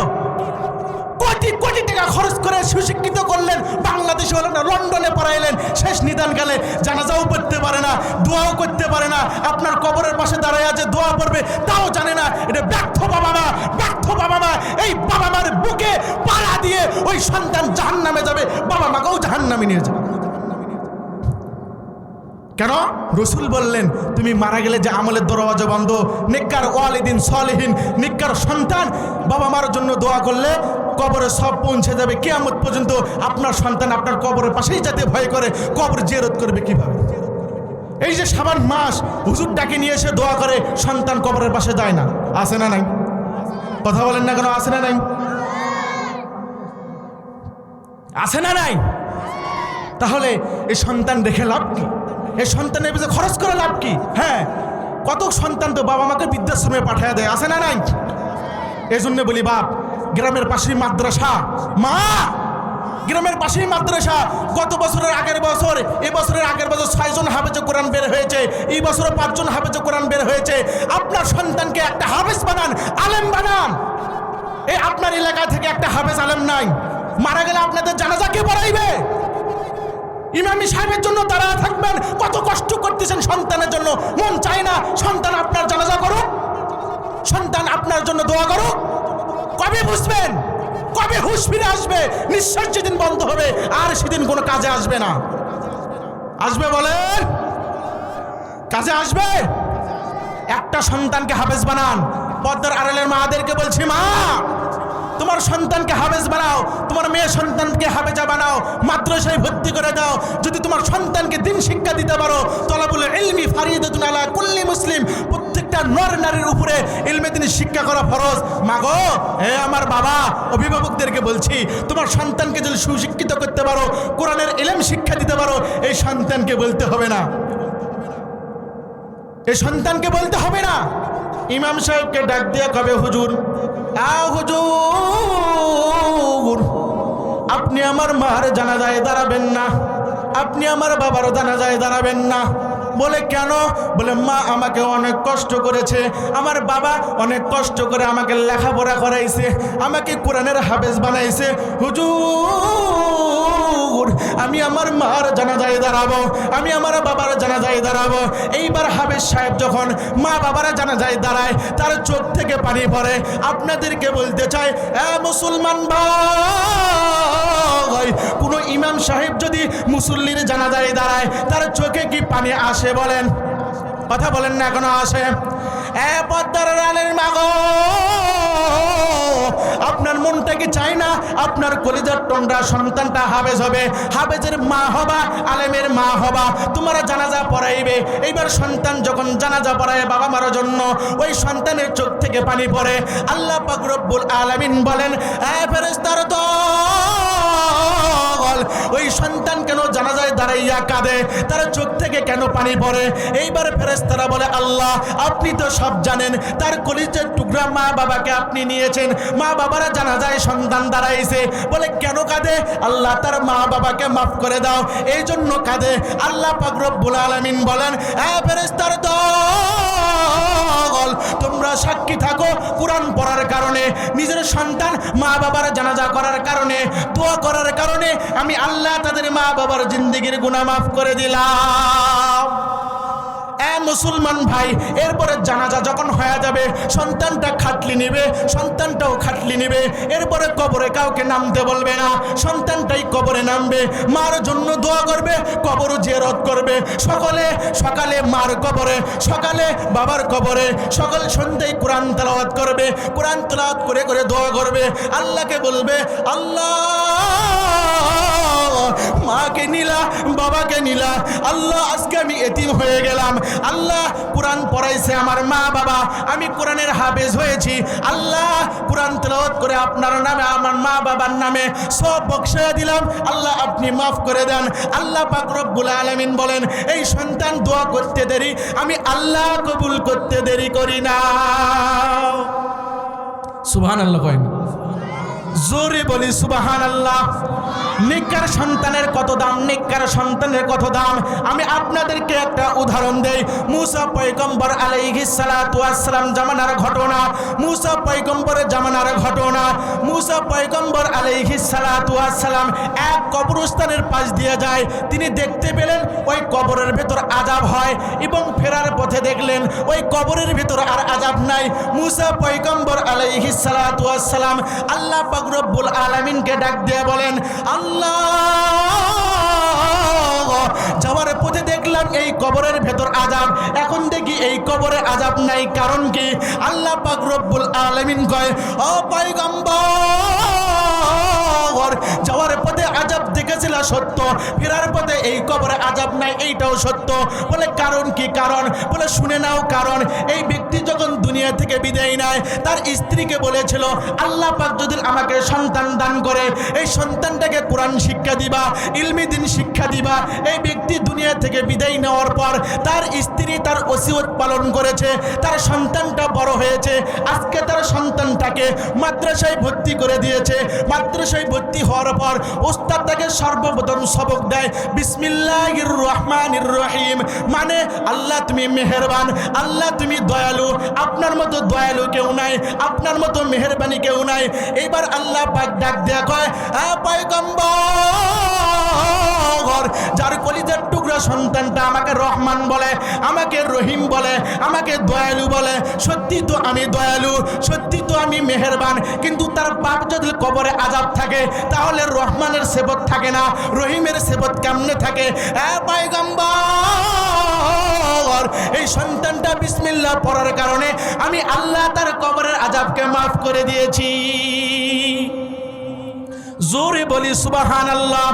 কোটি কোটি টাকা খরচ করে সুশিক্ষিত করলেন, বাংলাদেশে হলেন না, লন্ডনে পড়াইলেন, শেষ নিদানকালে জানাজাও পড়তে পারে না, দোয়াও করতে পারে না, আপনার কবরের পাশে দাঁড়ায় আছে, দোয়া পড়বে তাও জানে না। এটা ব্যর্থ বাবা মা, ব্যর্থ বাবা মা। এই বাবা মার বুকে পাড়া দিয়ে ওই সন্তান জাহান্নামে যাবে, বাবা মাকেও জাহান্নামে নিয়ে যাবে। কেন? রসুল বললেন, তুমি মারা গেলে যে আমলের দরওয়াজা বন্ধ। নেককার ওয়ালিদিন সলিহিন, নেককার সন্তান বাবা মার জন্য দোয়া করলে কবরে সব পৌঁছে যাবে। কিয়ামত পর্যন্ত আপনার সন্তান আপনার কবরের পাশেই যাতে ভয় করে, কবর জিয়ারত করবে কিভাবে? এই যে শাবান মাস হুজুর ডাকে নিয়ে এসে দোয়া করে, সন্তান কবরের পাশে যায় না, আছে না নাই? কথা বলেন না কেন, আছে না নাই? আছে না নাই? তাহলে এই সন্তান রেখে লাভ কি? এই সন্তানের পিছনে খরচ করে লাভ কি? হ্যাঁ, কত সন্তান তো বাবা মাকে বৃদ্ধাশ্রমে পাঠিয়ে দেয়, আছে না নাই? এই জন্য বলি বাপ, গ্রামের পাশেই মাদ্রাসা, মা গ্রামের পাশেই মাদ্রাসা, গত বছরের আগের বছর, এই বছরের আগের বছর 6 জন হাফেজে কোরআন বের হয়েছে, এই বছরে 5 জন হাফেজে কোরআন বের হয়েছে। আপনার সন্তানকে একটা হাফেজ বানান, আলেম বানান। এই আপনার এলাকা থেকে একটা হাফেজ আলেম নাই, মারা গেলে আপনাদের জানাজা কে পড়াইবে? ইমামি সাহেবের জন্য দাঁড়ায় থাকবেন, কত কষ্ট করতেছেন সন্তানের জন্য, মন চায় না সন্তান আপনার জানাজা করুক, সন্তান আপনার জন্য দোয়া করুক? কবে বুঝবেন? কবে হুঁশ ফিরে আসবে? নিঃশ্বাস যেদিন বন্ধ হবে আর সেদিন কোনো কাজে আসবে না। আসবে বলেন? কাজে আসবে? একটা সন্তানকে হাফেজ বানান। পর্দার আড়ালের মাদেরকে বলছি, মা তোমার সন্তানকে হাফেজ বানাও, তোমার মেয়ে সন্তানকে হাফেজা বানাও, মাদ্রাসায় ভর্তি করে দাও। যদি তোমার সন্তানকে দিন শিক্ষা দিতে পারো, তলাবুল ইলমি ফারিদাতুন আলা কুল্লি মুসলিম, প্রত্যেকটা নর নারীর উপরে ইলমে দিন শিক্ষা করা ফরজ। মাগো, হে আমার বাবা, অভিভাবকদেরকে বলছি, তোমার সন্তানকে যদি সুশিক্ষিত করতে পারো, কোরআনের ইলম শিক্ষা দিতে পারো, এই সন্তানকে বলতে হবে না, এই সন্তানকে বলতে হবে না। ইমাম সাহেবকে ডাক দিয়ে কবে, হুজুর হুজুর আপনি আমার মার জানাজায় দাঁড়াবেন না, আপনি আমার বাবার জানাজায় দাঁড়াবেন না। বলে কেন? বলে মা আমাকে অনেক কষ্ট করেছে, আমার বাবা অনেক কষ্ট করে আমাকে লেখাপড়া করাইছে, আমাকে কোরআনের হাফেজ বানাইছে। হুজুর আমি আমার মার জানাজায় দাঁড়াবো, আমি আমার বাবার জানাজায় দাঁড়াবো। এইবার হাফেজ সাহেব যখন মা বাবার জানাজায় দাঁড়ায়, তার চোখ থেকে পানি পড়ে। আপনাদেরকে বলতে চাই, মুসলমান ভাই, কোনো ইমাম সাহেব যদি মুসল্লির জানাজায় দাঁড়ায়, তার চোখে কি পানি আসে বলেন? কথা বলেন না, এখনো আসে? পদ্মার রানের মাগো, আপনার মনটা কি চাই না আপনার কলিজার টন্ডা সন্তানটা হাফেজ হবে, হাফেজের মা হবা, আলেমের মা হবা, তোমরা জানাজা পড়াইবে। এইবার সন্তান যখন জানাজা পড়ায় বাবা মার জন্য, ওই সন্তানের চোখ থেকে পানি পড়ে। আল্লাহ পাক রব্বুল আলামিন বলেন, ফেরেশতার দল, ওই সন্তান কেন জানাজায় দাঁড়াইয়া কাঁদে, তার চোখ থেকে কেন পানি পড়ে? এইবার ফেরেশতারা বলে, আল্লাহ আপনি তো সব জানেন, তার কলিজার টুকরা মা বাবাকে আপনি নিয়েছেন, মা বাবারা জানাজায় সন্তান দাঁড়াইছে। বলে কেন কাঁদে? আল্লাহ তার মা বাবাকে মাফ করে দাও, এই জন্য কাঁদে। আল্লাহ পাক রব্বুল আলামিন বলেন, ফেরেশতার দল, তোমরা সাক্ষী থাকো, কোরআন পড়ার কারণে, নিজের সন্তান মা বাবার জানাজা করার কারণে, দোয়া করার কারণে আমি আল্লাহ তাদের মা বাবার জিন্দেগির গুনাহ মাফ করে দিলাম। মুসলমান ভাই, এরপরে জানাজা যখন হয়ে যাবে, সন্তানটা খাটলি নিবে, সন্তানটাও খাটলি নিবে, এরপরে কবরে কাউকে নামতে বলবে না, সন্তানটাই কবরে নামবে, মার জন্য দোয়া করবে, কবর জিয়ারত করবে, সকালে মার কবরে, সকালে বাবার কবরে, সকাল সন্ধ্যায় কোরআন তেলাওয়াত করবে, কোরআন তেলাওয়াত করে করে দোয়া করবে, আল্লাহকে বলবে, আল্লাহ মাকে নিলা, বাবাকে নিলা, আল্লাহ আজকে আমি এতিম হয়ে গেলাম, আল্লাহ কোরআন পড়াইছে আমার মা বাবা, আমি কোরআনের হাফেজ হয়েছি, আল্লাহ কোরআন তেলাওয়াত করে আপনার নামে আমার মা বাবার নামে সব বকশায়া দিলাম, আল্লাহ আপনি মাফ করে দেন। আল্লাহ পাক রব্বুল আলামিন বলেন, এই সন্তান দোয়া করতে দেরি, আমি আল্লাহ কবুল করতে দেরি করি না। সুবহানাল্লাহ কইন, জোরে বলি সুবহানাল্লাহ। নেককার সন্তানের কত দাম, নেককার সন্তানের কত দাম। আমি আপনাদেরকে একটা উদাহরণ দেই। মুসা পয়গম্বর আলাইহিস সালাতু ওয়াস সালাম জামানার ঘটনা, মুসা পয়গম্বরের জামানার ঘটনা। মুসা পয়গম্বর আলাইহিস সালাতু ওয়াস সালাম এক কবরস্থানের পাশ দিয়ে যায়, তিনি দেখতে পেলেন ওই কবরের ভেতর আযাব হয়, এবং ফেরার পথে দেখলেন ওই কবরের ভেতর আর আযাব নাই। মুসা পয়গম্বর আলাইহিস সালাতু ওয়াস সালাম আল্লাহ পাক রব্বুল আলামিনকে ডাক দিয়ে বলেন, আল্লাহ যাওয়ার পথে দেখলাম এই কবরের ভেতর আযাব, এখন দেখি এই কবরে আযাব নাই, কারণ কি? আল্লাহ পাক রব্বুল আলামিন কয়, ও পয়গম্বর, যাওয়ার পথে আযাব দেখেছিলা সত্য, ফেরার পথে এই কবরে আযাব নাই এইটাও সত্য। বলে কারণ কি? কারণ বলে শুনে নাও কারণ। এই ব্যক্তি যখন দুনিয়া থেকে বিদায় নেয় তার স্ত্রীকে বলেছিল আল্লাহ পাক যদি আমাকে সন্তান দান করে এই সন্তানটাকে কোরআন শিক্ষা দিবা, ইলমি দ্বীন শিক্ষা দিবা। এই ব্যক্তি দুনিয়া থেকে বিদায় নেওয়ার পর তার স্ত্রী তার ওসিয়ত পালন করেছে, তার সন্তানটা বড় হয়েছে, আজকে তার সন্তানটাকে মাদ্রাসায় ভর্তি করে দিয়েছে। মাদ্রাসায় ভর্তি হওয়ার পর ওস্তাদ তাকে সর্বপ্রথম সবক দেয় বিসমিল্লাহির রহমানির রহিম, মানে আল্লাহ তুমি মেহেরবান, আল্লাহ তুমি দয়ালু, আপনার মতো দয়ালু কেউ নাই, আপনার মতো মেহেরবানি কেউ নাই। এইবার আল্লাহ পাক ডাক দেয়া কয় পয়গম্বর, যার কলিজার টুকরা সন্তানটা আমাকে রহমান বলে, আমাকে রহিম বলে, আমাকে দয়ালু বলে, সত্যি তো আমি দয়ালু, সত্যি তো আমি মেহেরবান, কিন্তু তার বাপ যদি কবরে আযাব থাকে তাহলে রহমানের সেবত থাকে না, রহিমের সেবত কেমনে থাকে? পয়গম্বর, এই সন্তানটা বিসমিল্লাহ পড়ার কারণে আমি আল্লাহ তার কবরের আযাবকে মাফ করে দিয়েছি। জোরে বলি সুবহানাল্লাহ।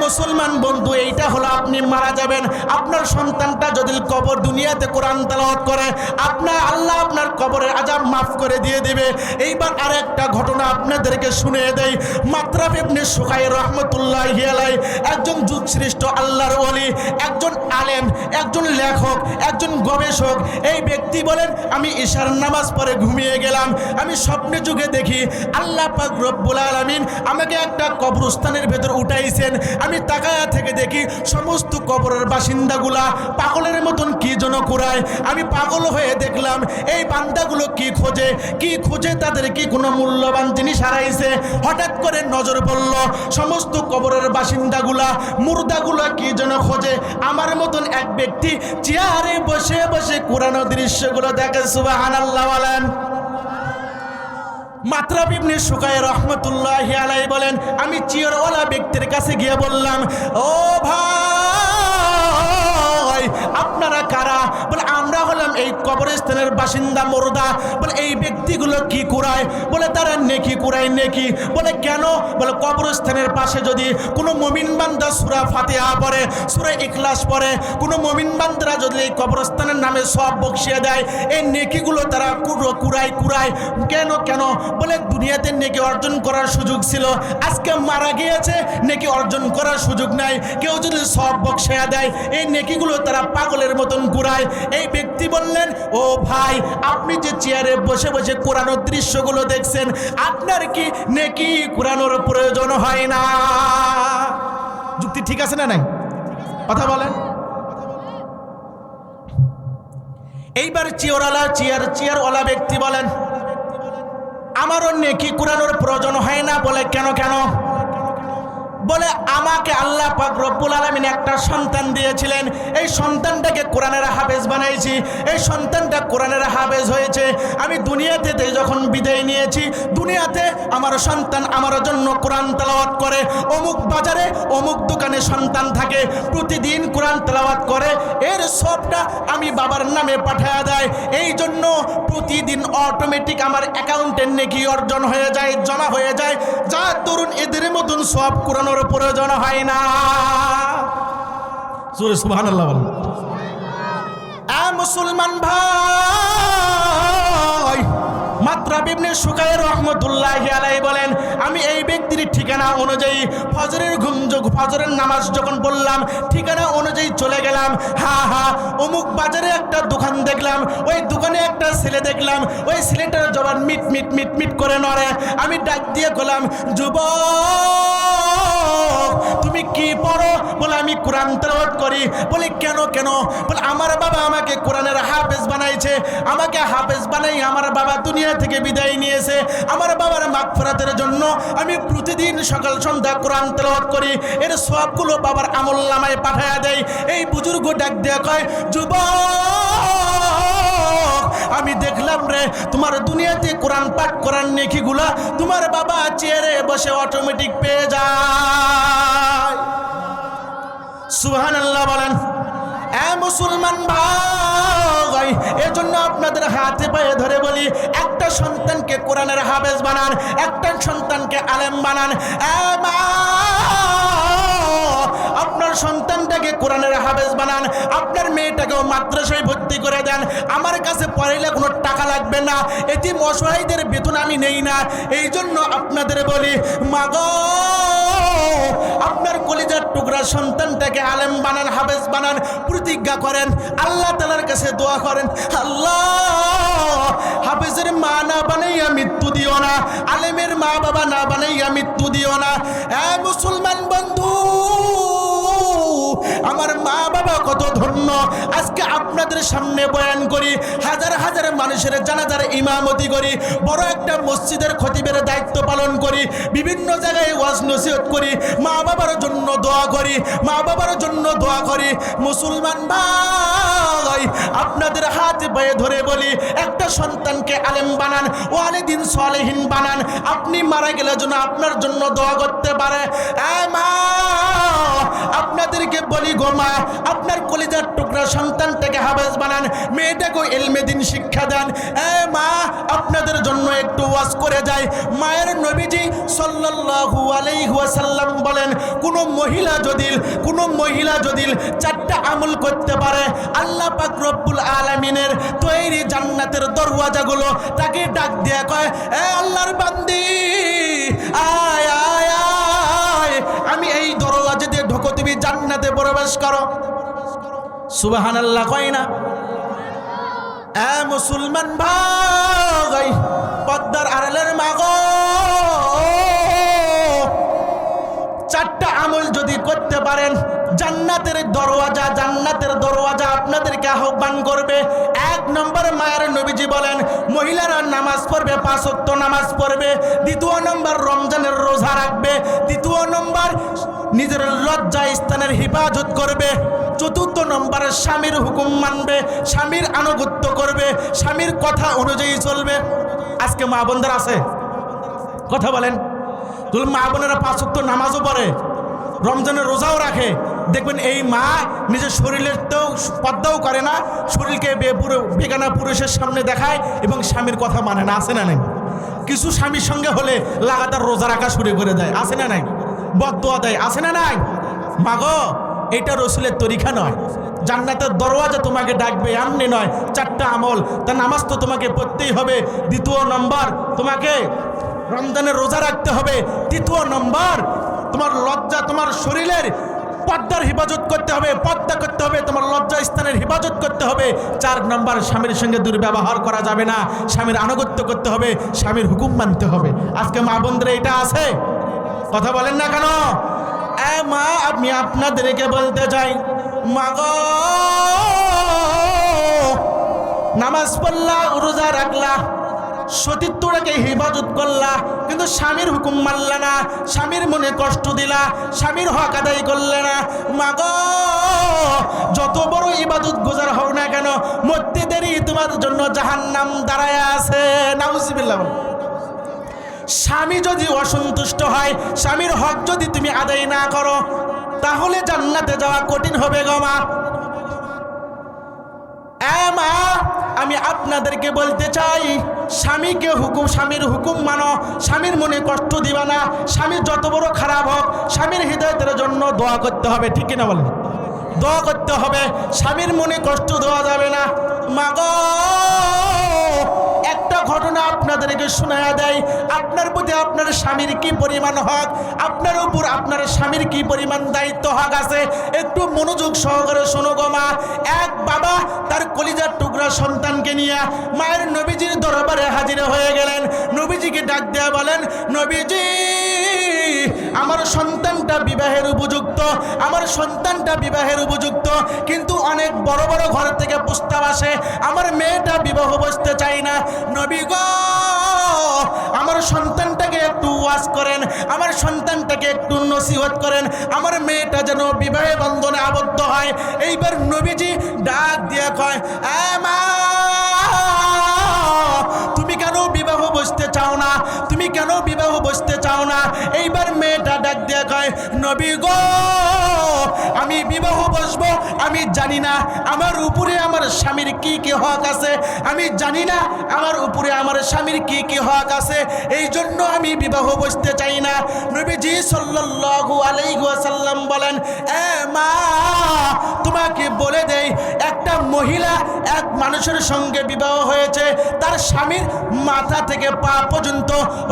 মুসলমান বন্ধু, এইটা হলো আপনি মারা যাবেন, আপনার সন্তানটা যদি কবর দুনিয়াতে কোরআন তেলাওয়াত করে আপনার আল্লাহ আপনার কবরের আযাব মাফ করে দিয়ে দিবে। এইবার আরেকটা ঘটনা আপনাদেরকে শুনিয়ে দেই। মাতরাফ ইবনে সুকাই রহমতুল্লাহি আলাইহি একজন যুগশ্রেষ্ঠ আল্লাহর ওলি, একজন আলেম, একজন লেখক, একজন গবেষক। এই ব্যক্তি বলেন আমি ঈশার নামাজ পড়ে ঘুমিয়ে গেলাম, আমি স্বপ্নে যুগে দেখি আল্লাহ পাক রব্বুল আলামিন আমাকে একটা কবরস্থানের ভেতর উঠাইছেন। আমি তাকায়া থেকে দেখি সমস্ত কবরের বাসিন্দাগুলা পাগলের মতন কি যেন কুড়ায়। আমি পাগল হয়ে দেখলাম এই বান্দাগুলো কি খোঁজে, কি খোঁজে, তাদের কি কোনো মূল্যবান জিনিস হারাইছে। হঠাৎ করে নজর পড়ল সমস্ত কবরের বাসিন্দাগুলা মুর্দাগুলা কি যেন খোঁজে। আমার মতন এক ব্যক্তি চেয়ারে বসে বসে কুরানো দৃশ্যগুলো দেখে। সুবহানাল্লাহ বলেন। মাতরাফ ইবনে সুকাই রহমতুল্লাহি আলাইহি বলেন আমি চিরওয়ালা ব্যক্তির কাছে গিয়ে বললাম ও ভাই আপনারা কারা? বলে আমরা হলাম এই কবরস্থানের বাসিন্দা মুর্দা। বলে এই ব্যক্তিগুলো কি কুড়ায়? বলে তারা নেকি কুড়ায়। নেকি? বলে কেন? বলে কবরস্থানের পাশে যদি কোনো মুমিন বান্দা সূরা ফাতিহা পড়ে, সূরা ইখলাস পড়ে, কোনো মুমিন বান্দারা যদি এই কবরস্থানের নামে সওয়াব বকশিয়ে দেয় এই নেকিগুলো তারা কুড়ায়। কেন? বলে দুনিয়াতে নেকি অর্জন করার সুযোগ ছিল, আজকে মারা গিয়েছে নেকি অর্জন করার সুযোগ নাই। কেউ যদি সওয়াব বকশিয়ে দেয় এই নেকিগুলো তারা পাগলের মতন কুড়ায়। এই ব্যক্তি বললেন ও ভাই আপনি যে চেয়ারে বসে বসে কুরানোর দৃশ্যগুলো দেখছেন আপনার কি নেকি কুরানোর প্রয়োজন হয় না? যুক্তি ঠিক আছে না নাই? কথা বলেন। এইবার চেয়ারওয়ালা ব্যক্তি বলেন আমারও নেকি কুরানোর প্রয়োজন হয় না। বলে কেন? বলে আমাকে আল্লাহ পাক রব্বুল আলামিন একটা সন্তান দিয়েছিলেন, এই সন্তানটাকে কোরআনের হাফেজ বানাইছি, এই সন্তানটা কোরআনের হাফেজ হয়েছে। আমি দুনিয়াতে যখন বিদায় নিয়েছি দুনিয়াতে আমার সন্তান আমার জন্য কোরআন তেলাওয়াত করে, অমুক বাজারে অমুক দোকানে সন্তান থাকে প্রতিদিন কোরআন তেলাওয়াত করে, এর সবটা আমি বাবার নামে পাঠায়া দেয়। এই জন্য প্রতিদিন অটোমেটিক আমার অ্যাকাউন্টের নেকি অর্জন হয়ে যায়, জমা হয়ে যায়, যা তরুণ এদের মতন সব কোরআনের প্রয়োজন হয় না। সুবহানাল্লাহ বলেন। মুসলমান ভাই মাতরাফ ইবনে সুকাই রহমতুল্লাহি আলাইহি বলেন আমি এই ব্যক্তির ঠিকানা অনুযায়ী ফজরের নামাজ যখন বললাম ঠিকানা অনুযায়ী চলে গেলাম। অমুক বাজারে একটা দোকান দেখলাম, ওই দোকানে একটা ছেলে দেখলাম, ওই ছেলেটার জবান মিট মিট মিট মিট করে নড়ে। আমি ডাক দিয়ে গেলাম যুবক তুমি কি পড়ো? বলে আমি কোরআন তেলাওয়াত করি। বলে কেন? বলে আমার বাবা আমাকে কোরআনের হাফেজ বানাইছে, আমাকে হাফেজ বানাই আমার বাবা দুনিয়া থেকে বিদায় নিয়েছে। আমার বাবার মাগফিরাতের জন্য আমি প্রতিদিন সকাল সন্ধ্যা কোরআন তেলাওয়াত করি, এর সবগুলো বাবার আমলনামায় পাঠায়া দেয়। এই বুজুর্গ ডাক দিয়ে কয় যুবক আমি দেখলাম রে তোমার দুনিয়াতে কোরআন পাঠ করার নেকিগুলা তোমার বাবা চেয়ারে বসে অটোমেটিক পেয়ে যায়। সুবহানাল্লাহ বলেন। মুসলমান ভাই এজন্য আপনাদের হাতে পায়ে ধরে বলি একটা সন্তানকে কোরআনের হাফেজ বানান, একটা সন্তানকে আলেম বানান। আপনার সন্তানটাকে কোরআনের হাফেজ বানান, আপনার মেয়েটাকেও মাদ্রাসায় ভর্তি করে দেন। আমার কাছে পড়াইলে কোনো টাকা লাগবে না, এতিম অসহায়দের বেতন আমি নেই না। এই জন্য আপনাদের বলি, মাগো আপনার কলিজার টুকরা সন্তানটাকে আলেম বানান, হাফেজ বানান, প্রতিজ্ঞা করেন, আল্লাহ তাআলার কাছে দোয়া করেন, আল্লাহ হাফেজের মা না বানাইয়া মৃত্যু দিও না, আলেমের মা বাবা না বানাইয়া মৃত্যু দিও না। মুসলমান বন্ধু, আমার মা বাবা কত ধন্য, আজকে আপনাদের সামনে বয়ান করি, হাজার হাজার মানুষের জানাজার ইমামতি করি, বড় একটা মসজিদের খতিবের দায়িত্ব পালন করি, বিভিন্ন জায়গায় ওয়াজ নসিহত করি, মা বাবার জন্য দোয়া করি, মা বাবার জন্য দোয়া করি। মুসলমান ভাই, আপনাদের হাত পায়ে ধরে বলি, একটা সন্তানকে আলেম বানান, ওয়ালিদিন সালেহিন বানান, আপনি মারা গেলে যেন আপনার জন্য দোয়া করতে পারে। মা আপনাদেরকে বলি গো মা, আপনার কলিজার টুকরা সন্তানটাকে হাফেজ বানান, মেয়েটাকে ইলমে দ্বীন শিক্ষা দেন। মা আপনাদের জন্য একটু ওয়াজ করে যায়। মায়ের নবীজি সাল্লাল্লাহু আলাইহি ওয়াসাল্লাম বলেন, কোনো মহিলা যদি চারটা আমল করতে পারে, আল্লাহ পাক রব্বুল আলামিনের তৈরি জান্নাতের দরওয়াজাগুলো তাকে ডাক দিয়ে কয়, আল্লাহর বান্দি আয় আয় আয়, আমি এই দরওয়াজা দিয়ে ঢোকো, তুমি জান্নাতে প্রবেশ করো। সুবহানাল্লাহ কয় না? মুসলমান ভাই, পদ্মার আড়ালের মাগো, চারটা আমল যদি করতে পারেন, জান্নাতের দরওয়াজা আপনাদেরকে আহ্বান করবে। এক নম্বর, মায়ের নবীজি বলেন মহিলারা নামাজ পড়বে, 5 ওয়াক্ত নামাজ পড়বে। দ্বিতীয় নম্বর, রমজানের রোজা রাখবে। তৃতীয় নম্বর, নিজের লজ্জা স্থানের হেফাজত করবে। চতুর্থ নম্বর, স্বামীর হুকুম মানবে, স্বামীর আনুগত্য করবে, স্বামীর কথা অনুযায়ী চলবে। আজকে মা বোনদের আছে কথা বলেন, মা বোনেরা 5 ওয়াক্ত নামাজও পড়ে, রমজানের রোজাও রাখে, দেখবেন এই মা নিজের শরীরের তো পর্দাও করে না, শরীরকে বেগানা পুরুষের সামনে দেখায় এবং স্বামীর কথা মানে না। আছে না নাই? কিছু স্বামীর সঙ্গে হলে লাগাতার রোজা রাখা শুরু করে দেয়। আছে না নাই? বদদোয়া দেয়। আছে না নাই? মাগো, এটা রসুলের তরিকা নয়। জান্নাতের দরওয়াজা তোমাকে ডাকবে, এমনি নয়। চারটা আমল, তা নামাজ তো তোমাকে পড়তেই হবে। দ্বিতীয় নম্বর, তোমাকে রমজানের রোজা রাখতে হবে। তৃতীয় নম্বর, তোমার লজ্জা, তোমার শরীরের পর্দার হেফাজত করতে হবে, পর্দা করতে হবে, তোমার লজ্জা স্থানের হেফাজত করতে হবে। 4 নম্বর, স্বামীর সঙ্গে দুর্ব্যবহার করা যাবে না, স্বামীর আনুগত্য করতে হবে, স্বামীর হুকুম মানতে হবে। আজকে মা বোনদের এটা আছে? কথা বলেন না কেন? মা, আমি আপনাদেরকে বলতে চাই, মাগো নামাজ পড়লা, রোজা রাখলা, সতীত্বটাকে হেফাজত করলা, কিন্তু স্বামীর হুকুম মানলা না, স্বামীর মনে কষ্ট দিলা, স্বামীর হক আদায় করলে না। মাগো, যত বড় ইবাদত গুজার হও না কেন, মরতে দেরি তোমার জন্য জাহান্নাম দাঁড়ায় আছে। নাউজুবিল্লাহ। স্বামী যদি অসন্তুষ্ট হয়, স্বামীর হক যদি তুমি আদায় না করো, তাহলে জান্নাতে যাওয়া কঠিন হবে গো মা। মা, আমি আপনাদেরকে বলতে চাই, স্বামীর হুকুম মানো, স্বামীর মনে কষ্ট দিবা না। স্বামীর যত বড় খারাপ হোক, স্বামীর হৃদয়ের জন্য দোয়া করতে হবে। ঠিক কিনা বলেন? দোয়া করতে হবে, স্বামীর মনে কষ্ট দেওয়া যাবে না। মাগো, একটা ঘটনা আপনাদেরকে শোনায়া দেয়, আপনার প্রতি আপনার স্বামীর কি পরিমাণ হক, আপনার উপর আপনার স্বামীর কি পরিমাণ দায়িত্ব হক আছে, একটু মনোযোগ সহকারে শোনো গো মা। এক বাবা তার কলিজার টুকরা সন্তানকে নিয়ে মায়ের নবীজির দরবারে হাজির হয়ে গেলেন। নবীজিকে ডাক দেয়া বলেন, নবীজি, আমার সন্তানটা বিবাহের উপযুক্ত, আমার সন্তানটা বিবাহের উপযুক্ত, কিন্তু অনেক বড় বড় ঘর থেকে প্রস্তাব আসে, আমার মেয়েটা বিবাহ বসতে চাই না। নবী গো, আমার সন্তানটাকে একটু ওয়াজ করেন, আমার সন্তানটাকে একটু নসিহত করেন, আমার মেয়েটা যেন বিবাহে বন্ধনে আবদ্ধ হয়। এইবার নবীজি ডাক দিয়ে কয়, মা, তুমি কেন বিবাহ বসতে চাও না? তুমি কেন বিবাহ বসতে চাও না? এইবার মেয়েটা ডাক দিয়ে কয়, নবী গো, আমি বিবাহ বসবো আমি জানি না, আমার উপরে আমার স্বামীর কি কি হক আছে, আমি জানি না আমার উপরে আমার স্বামীর কি কি হক আছে, এই জন্য আমি বিবাহ বসতে চাই না। নবীজি সাল্লাল্লাহু আলাইহি ওয়াসাল্লাম বলেন, এ মা, তোমাকে বলে দেই, একটা মহিলা এক মানুষের সঙ্গে বিবাহ হয়েছে, তার স্বামীর মাথা থেকে পা পর্যন্ত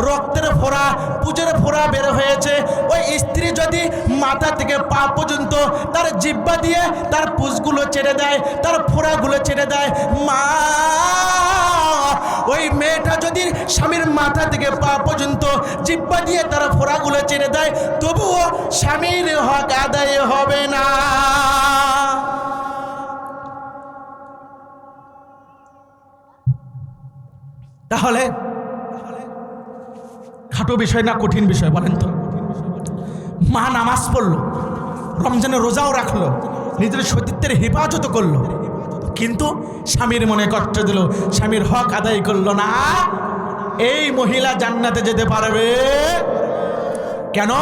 রক্তের ফোঁড়া, পুজের ফোঁড়া বের হয়েছে। ওই স্ত্রী যদি মাথা থেকে পা পর্যন্ত তার জিহ্বা দিয়ে তার পুজগুলো ছেড়ে দেয়, তার ফোঁড়াগুলো ছেড়ে দেয়, মা, ওই মেয়েটা যদি স্বামীর মাথা থেকে পা পর্যন্ত জিহ্বা দিয়ে তার ফোঁড়াগুলো ছেড়ে দেয়, তবুও স্বামীর হক আদায় হবে না। তাহলে খাটো বিষয় না কঠিন বিষয় বলেন তো? মা নামাজ পড়লো, রমজানের রোজাও রাখলো, নিজের সতীত্বের হেফাজত করলো, কিন্তু স্বামীর মনে কষ্ট দিল, স্বামীর হক আদায় করলো না। এই মহিলা জান্নাতে যেতে পারবে কেন?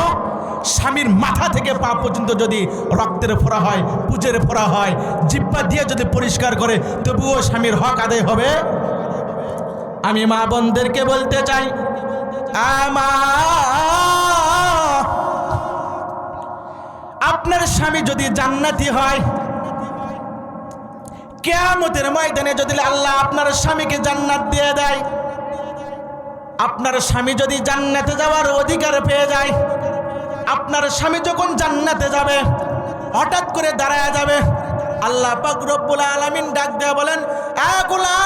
স্বামীর মাথা থেকে পা পর্যন্ত যদি রক্তের ফোঁড়া হয়, পুজের ফোঁড়া হয়, জিহ্বা দিয়ে যদি পরিষ্কার করে, তবুও স্বামীর হক আদায় হবে। আমি মা বোনদেরকে বলতে চাই, আপনার স্বামী যদি জান্নাতি হয়, কিয়ামতের ময়দানে যদি আল্লাহ আপনার স্বামীকে জান্নাত দিয়ে দেয়, আপনার স্বামী যদি জান্নাতে যাওয়ার অধিকার পেয়ে যায়, আপনার স্বামী যখন জান্নাতে যাবে, হঠাৎ করে দাঁড়ায় যাবে, আল্লাহ পাক রব্বুল আলামিন ডাক দিয়ে বলেন, এ গোলাম,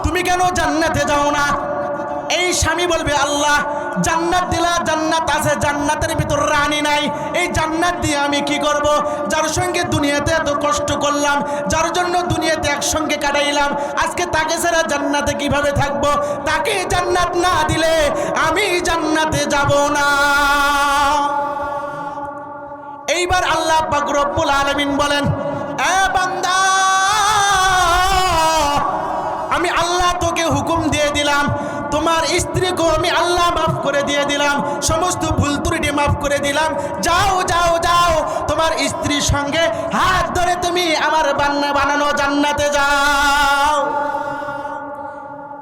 তুমি কেন জান্নাতে যাও না? এই স্বামী বলবে, আল্লাহ জান্নাত দিলা, জান্নাত আছে, জান্নাতের ভিতর রানী নাই, এই জান্নাত দিয়ে আমি কি করব? যার সঙ্গে দুনিয়াতে এত কষ্ট করলাম, যার জন্য দুনিয়াতে একসঙ্গে কাটাইলাম, আজকে তাকে ছাড়া জান্নাতে কিভাবে থাকব? তাকে জান্নাত না দিলে আমি জান্নাতে যাব না। এইবার আল্লাহ পাক রব্বুল আলামিন বলেন, এ বান্দা, আমি আল্লাহ তোকে হুকুম দিয়ে দিলাম, তোমার স্ত্রীকে আমি আল্লাহ মাফ করে দিয়ে দিলাম, সমস্ত ভুল ত্রুটি মাফ করে দিলাম, যাও যাও যাও, তোমার স্ত্রীর সঙ্গে হাত ধরে তুমি আমার বানানো জান্নাতে যাও।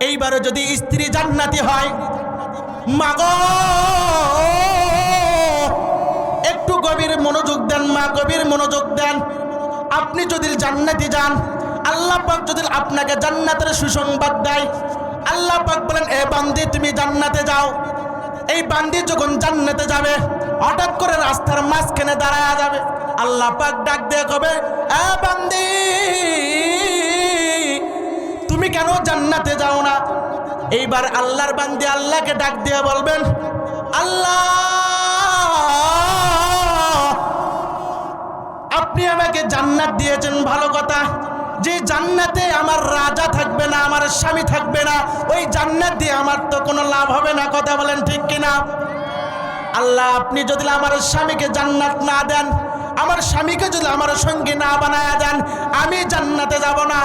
এইবারে যদি স্ত্রী জান্নাতি হয়, মাগো, একটু গভীর মনোযোগ দেন মা, গভীর মনোযোগ দেন। আপনি যদি জান্নাতি যান, আল্লাহ পাক যদি আপনাকে জান্নাতের সুসংবাদ দেয়, আল্লাহ পাক বলেন, এ বান্দি তুমি জান্নাতে যাও। এই বান্দি যখন জান্নাতে যাবে, হঠাৎ করে রাস্তার মাঝখানে দাঁড়ায় যাবে, আল্লাহ পাক ডাক দিয়ে কবে, এ বান্দি, তুমি কেন জান্নাতে যাও না? এইবার আল্লাহর বান্দি আল্লাহকে ডাক দিয়ে বলবেন, আল্লাহ, আপনি আমাকে জান্নাত দিয়েছেন, ভালো কথা, যে জান্নাতে আমার রাজা থাকবে না, আমার স্বামী থাকবে না, ওই জান্নাত দিয়ে আমার তো কোনো লাভ হবে না, কথা বলেন ঠিক কিনা? আল্লাহ, আপনি যদি আমার স্বামীকে জান্নাত না দেন, আমার স্বামীকে যদি আমার সঙ্গী না বানায়া দেন, আমি জান্নাতে যাব না।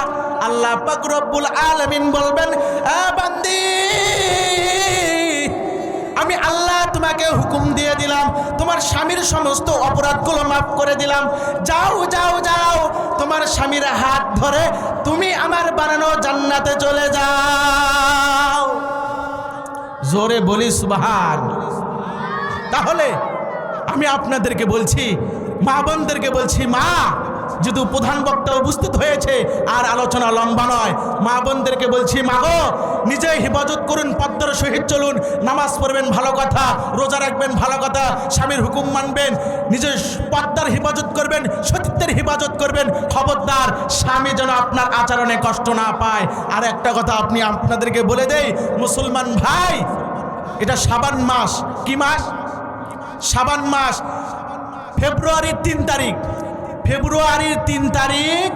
আল্লাহ পাক রব্বুল আলামিন বলবেন, এ বান্দি, আমি আল্লাহ তোমাকে হুকুম দিয়ে দিলাম, তোমার স্বামীর সমস্ত অপরাধগুলো মাফ করে দিলাম, যাও যাও যাও, তোমার স্বামীর হাত ধরে তুমি আমার বানানো জান্নাতে চলে যাও। জোরে বলি সুবহান। তাহলে আমি আপনাদেরকে বলছি, মা বোনদেরকে বলছি, মা, যেহেতু প্রধান বক্তা উপস্থিত হয়েছে, আর আলোচনা লম্বা নয়, মা বোনদেরকে বলছি, মা গো, নিজে হেফাজত করুন, পদ্মার সহিত চলুন, নামাজ পড়বেন, ভালো কথা, রোজা রাখবেন, ভালো কথা, স্বামীর হুকুম মানবেন, নিজের পদ্মার হেফাজত করবেন, সতীত্বের হেফাজত করবেন, খবরদার স্বামী যেন আপনার আচরণে কষ্ট না পায়। আর একটা কথা আপনি আপনাদেরকে বলে দেই, মুসলমান ভাই, এটা শাবান মাস। কি মাস? শাবান মাস। ফেব্রুয়ারির 3 তারিখ, ফেব্রুয়ারির 3 তারিখ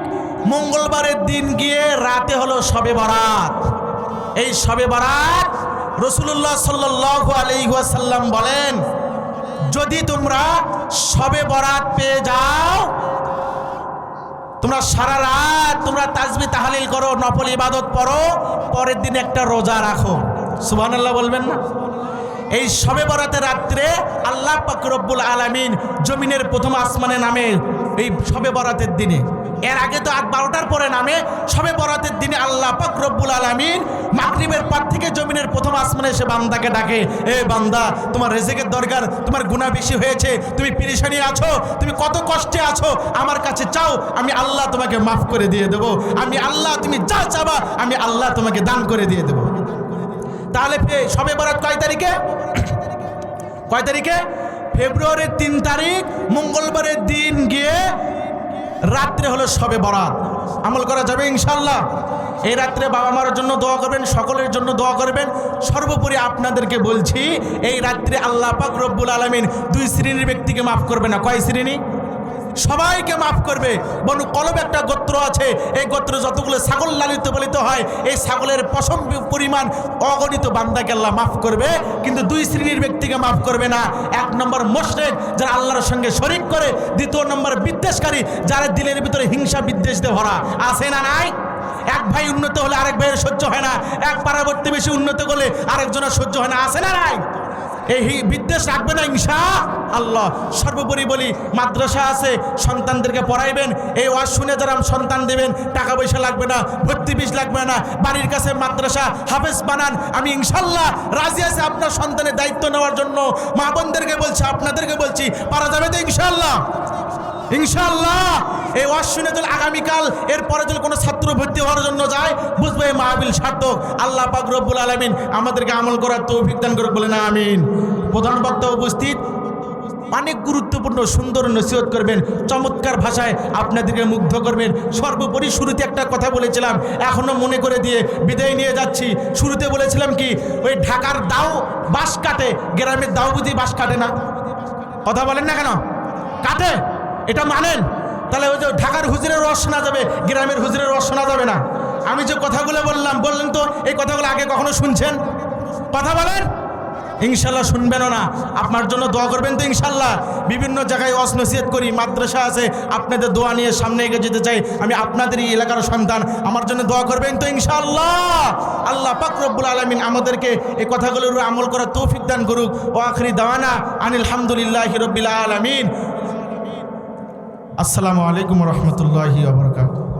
মঙ্গলবারের দিন গিয়ে রাতে হলো শবে বরাত। এই শবে বরাত রাসূলুল্লাহ সাল্লাল্লাহু আলাইহি ওয়াসাল্লাম বলেন, যদি তোমরা শবে বরাত পেয়ে যাও, তোমরা সারা রাত তোমরা তাসবিহ তাহলিল করো, নফল ইবাদত পড়ো, পরের দিন একটা রোজা রাখো। সুবহানাল্লাহ বলবেন না? এই শবে বরাতের রাত্রে আল্লাহ পাক রব্বুল আলামিন জমিনের প্রথম আসমানে নামে এই শবে বরাতের দিনে। এর আগে তো 8-12টার পরে নামে। শবে বরাতের দিনে আল্লাহ পাক রব্বুল আলামিন মাগরিবের পর থেকে জমিনের প্রথম আসমানে এসে বান্দাকে ডাকে, এ বান্দা, তোমার রিজিকের দরকার, তোমার গুনাহ বেশি হয়েছে, তুমি পেরেশানি আছো, তুমি কত কষ্টে আছো, আমার কাছে চাও, আমি আল্লাহ তোমাকে মাফ করে দিয়ে দেবো। আমি আল্লাহ, তুমি যা চাবা আমি আল্লাহ তোমাকে দান করে দিয়ে দেবো। তাহলে শবে বরাত কয় তারিখে? কয় তারিখে? ফেব্রুয়ারির 3 তারিখ মঙ্গলবারের দিন গিয়ে রাত্রে হলো শবে বরাত। আমল করা যাবে ইনশাআল্লাহ। এই রাত্রে বাবা মার জন্য দোয়া করবেন, সকলের জন্য দোয়া করবেন। সর্বোপরি আপনাদেরকে বলছি, এই রাত্রে আল্লাহ পাক রব্বুল আলামিন 2 শ্রেণীর ব্যক্তিকে মাফ করবে না। কয় শ্রেণী? সবাইকে মাফ করবে। বনু কলব একটা গোত্র আছে, এই গোত্রে যতগুলো ছাগল লালিত পালিত হয়, এই ছাগলের পশম পরিমাণ অগণিত বান্দাকে আল্লাহ মাফ করবে, কিন্তু 2 শ্রেণীর ব্যক্তিকে মাফ করবে না। 1 নম্বর মুশরিক, যারা আল্লাহর সঙ্গে শরিক করে। 2 নম্বর বিদ্বেষকারী, যারা দিলের ভিতরে হিংসা বিদ্বেষ দিয়ে ভরা। আছে না নাই? এক ভাই উন্নত হলে আরেক ভাইয়ের সহ্য হয় না, এক পাড়া প্রতিবেশী উন্নত করলে আরেকজনের সহ্য হয় না। আছে না নাই? এই বিদ্বেষ রাখবে না ইনশাআল্লাহ। সর্বোপরি বলি, মাদ্রাসা আছে, সন্তানদেরকে পড়াইবেন। এই ওয়াজ শুনে যারা সন্তান দেবেন, টাকা পয়সা লাগবে না, ভর্তি ফিস লাগবে না, বাড়ির কাছে মাদ্রাসা হাফেজ বানান। আমি ইনশাআল্লাহ রাজি আছি আপনার সন্তানের দায়িত্ব নেওয়ার জন্য। মা বোনদেরকে বলছি, আপনাদেরকে বলছি, পারা যাবে তো ইনশাআল্লাহ? ইনশাআল্লাহ। এই ওয়াজ শুনে যদি আগামীকাল এরপরে যদি কোনো ছাত্র ভর্তি হওয়ার জন্য যায়, বুঝবে এই মাহফিল সার্থক। আল্লাহ পাক রব্বুল আলামিন আমাদেরকে আমল করার তৌফিক দান করুক, বলে না আমিন। প্রধান বক্তা উপস্থিত, অনেক গুরুত্বপূর্ণ সুন্দর নসিহত করবেন, চমৎকার ভাষায় আপনাদেরকে মুগ্ধ করবেন। সর্বোপরি শুরুতে একটা কথা বলেছিলাম, এখনও মনে করে দিয়ে বিদায় নিয়ে যাচ্ছি। শুরুতে বলেছিলাম কি, ওই ঢাকার দাও বাঁশ কাটে, গ্রামের দাও বুঝি বাঁশ কাটে না? কথা বলেন না কেন? কাটে, এটা মানেন? তাহলে ওই যে ঢাকার হুজুরের রস শোনা যাবে, গ্রামের হুজুরের রস শোনা যাবে না। আমি যে কথাগুলো বললেন তো এই কথাগুলো আগে কখনো শুনছেন? কথা বলেন। ইনশাল্লাহ শুনবেনও না। আপনার জন্য দোয়া করবেন তো ইনশাল্লাহ। বিভিন্ন জায়গায় ওয়াজ নসিহত করি, মাদ্রাসা আছে, আপনাদের দোয়া নিয়ে সামনে এগিয়ে যেতে চাই। আমি আপনাদেরই এলাকার সন্তান, আমার জন্য দোয়া করবেন তো ইনশাল্লাহ। আল্লাহ পাক রব্বুল আলামিন আমাদেরকে এই কথাগুলোর আমল করার তৌফিক দান করুক। ও আখিরি দাওয়ানা আনিল হামদুলিল্লাহি রাব্বিল আলামিন। আসসালামু আলাইকুম ওয়া রাহমাতুল্লাহি ওয়া বারাকাতুহু।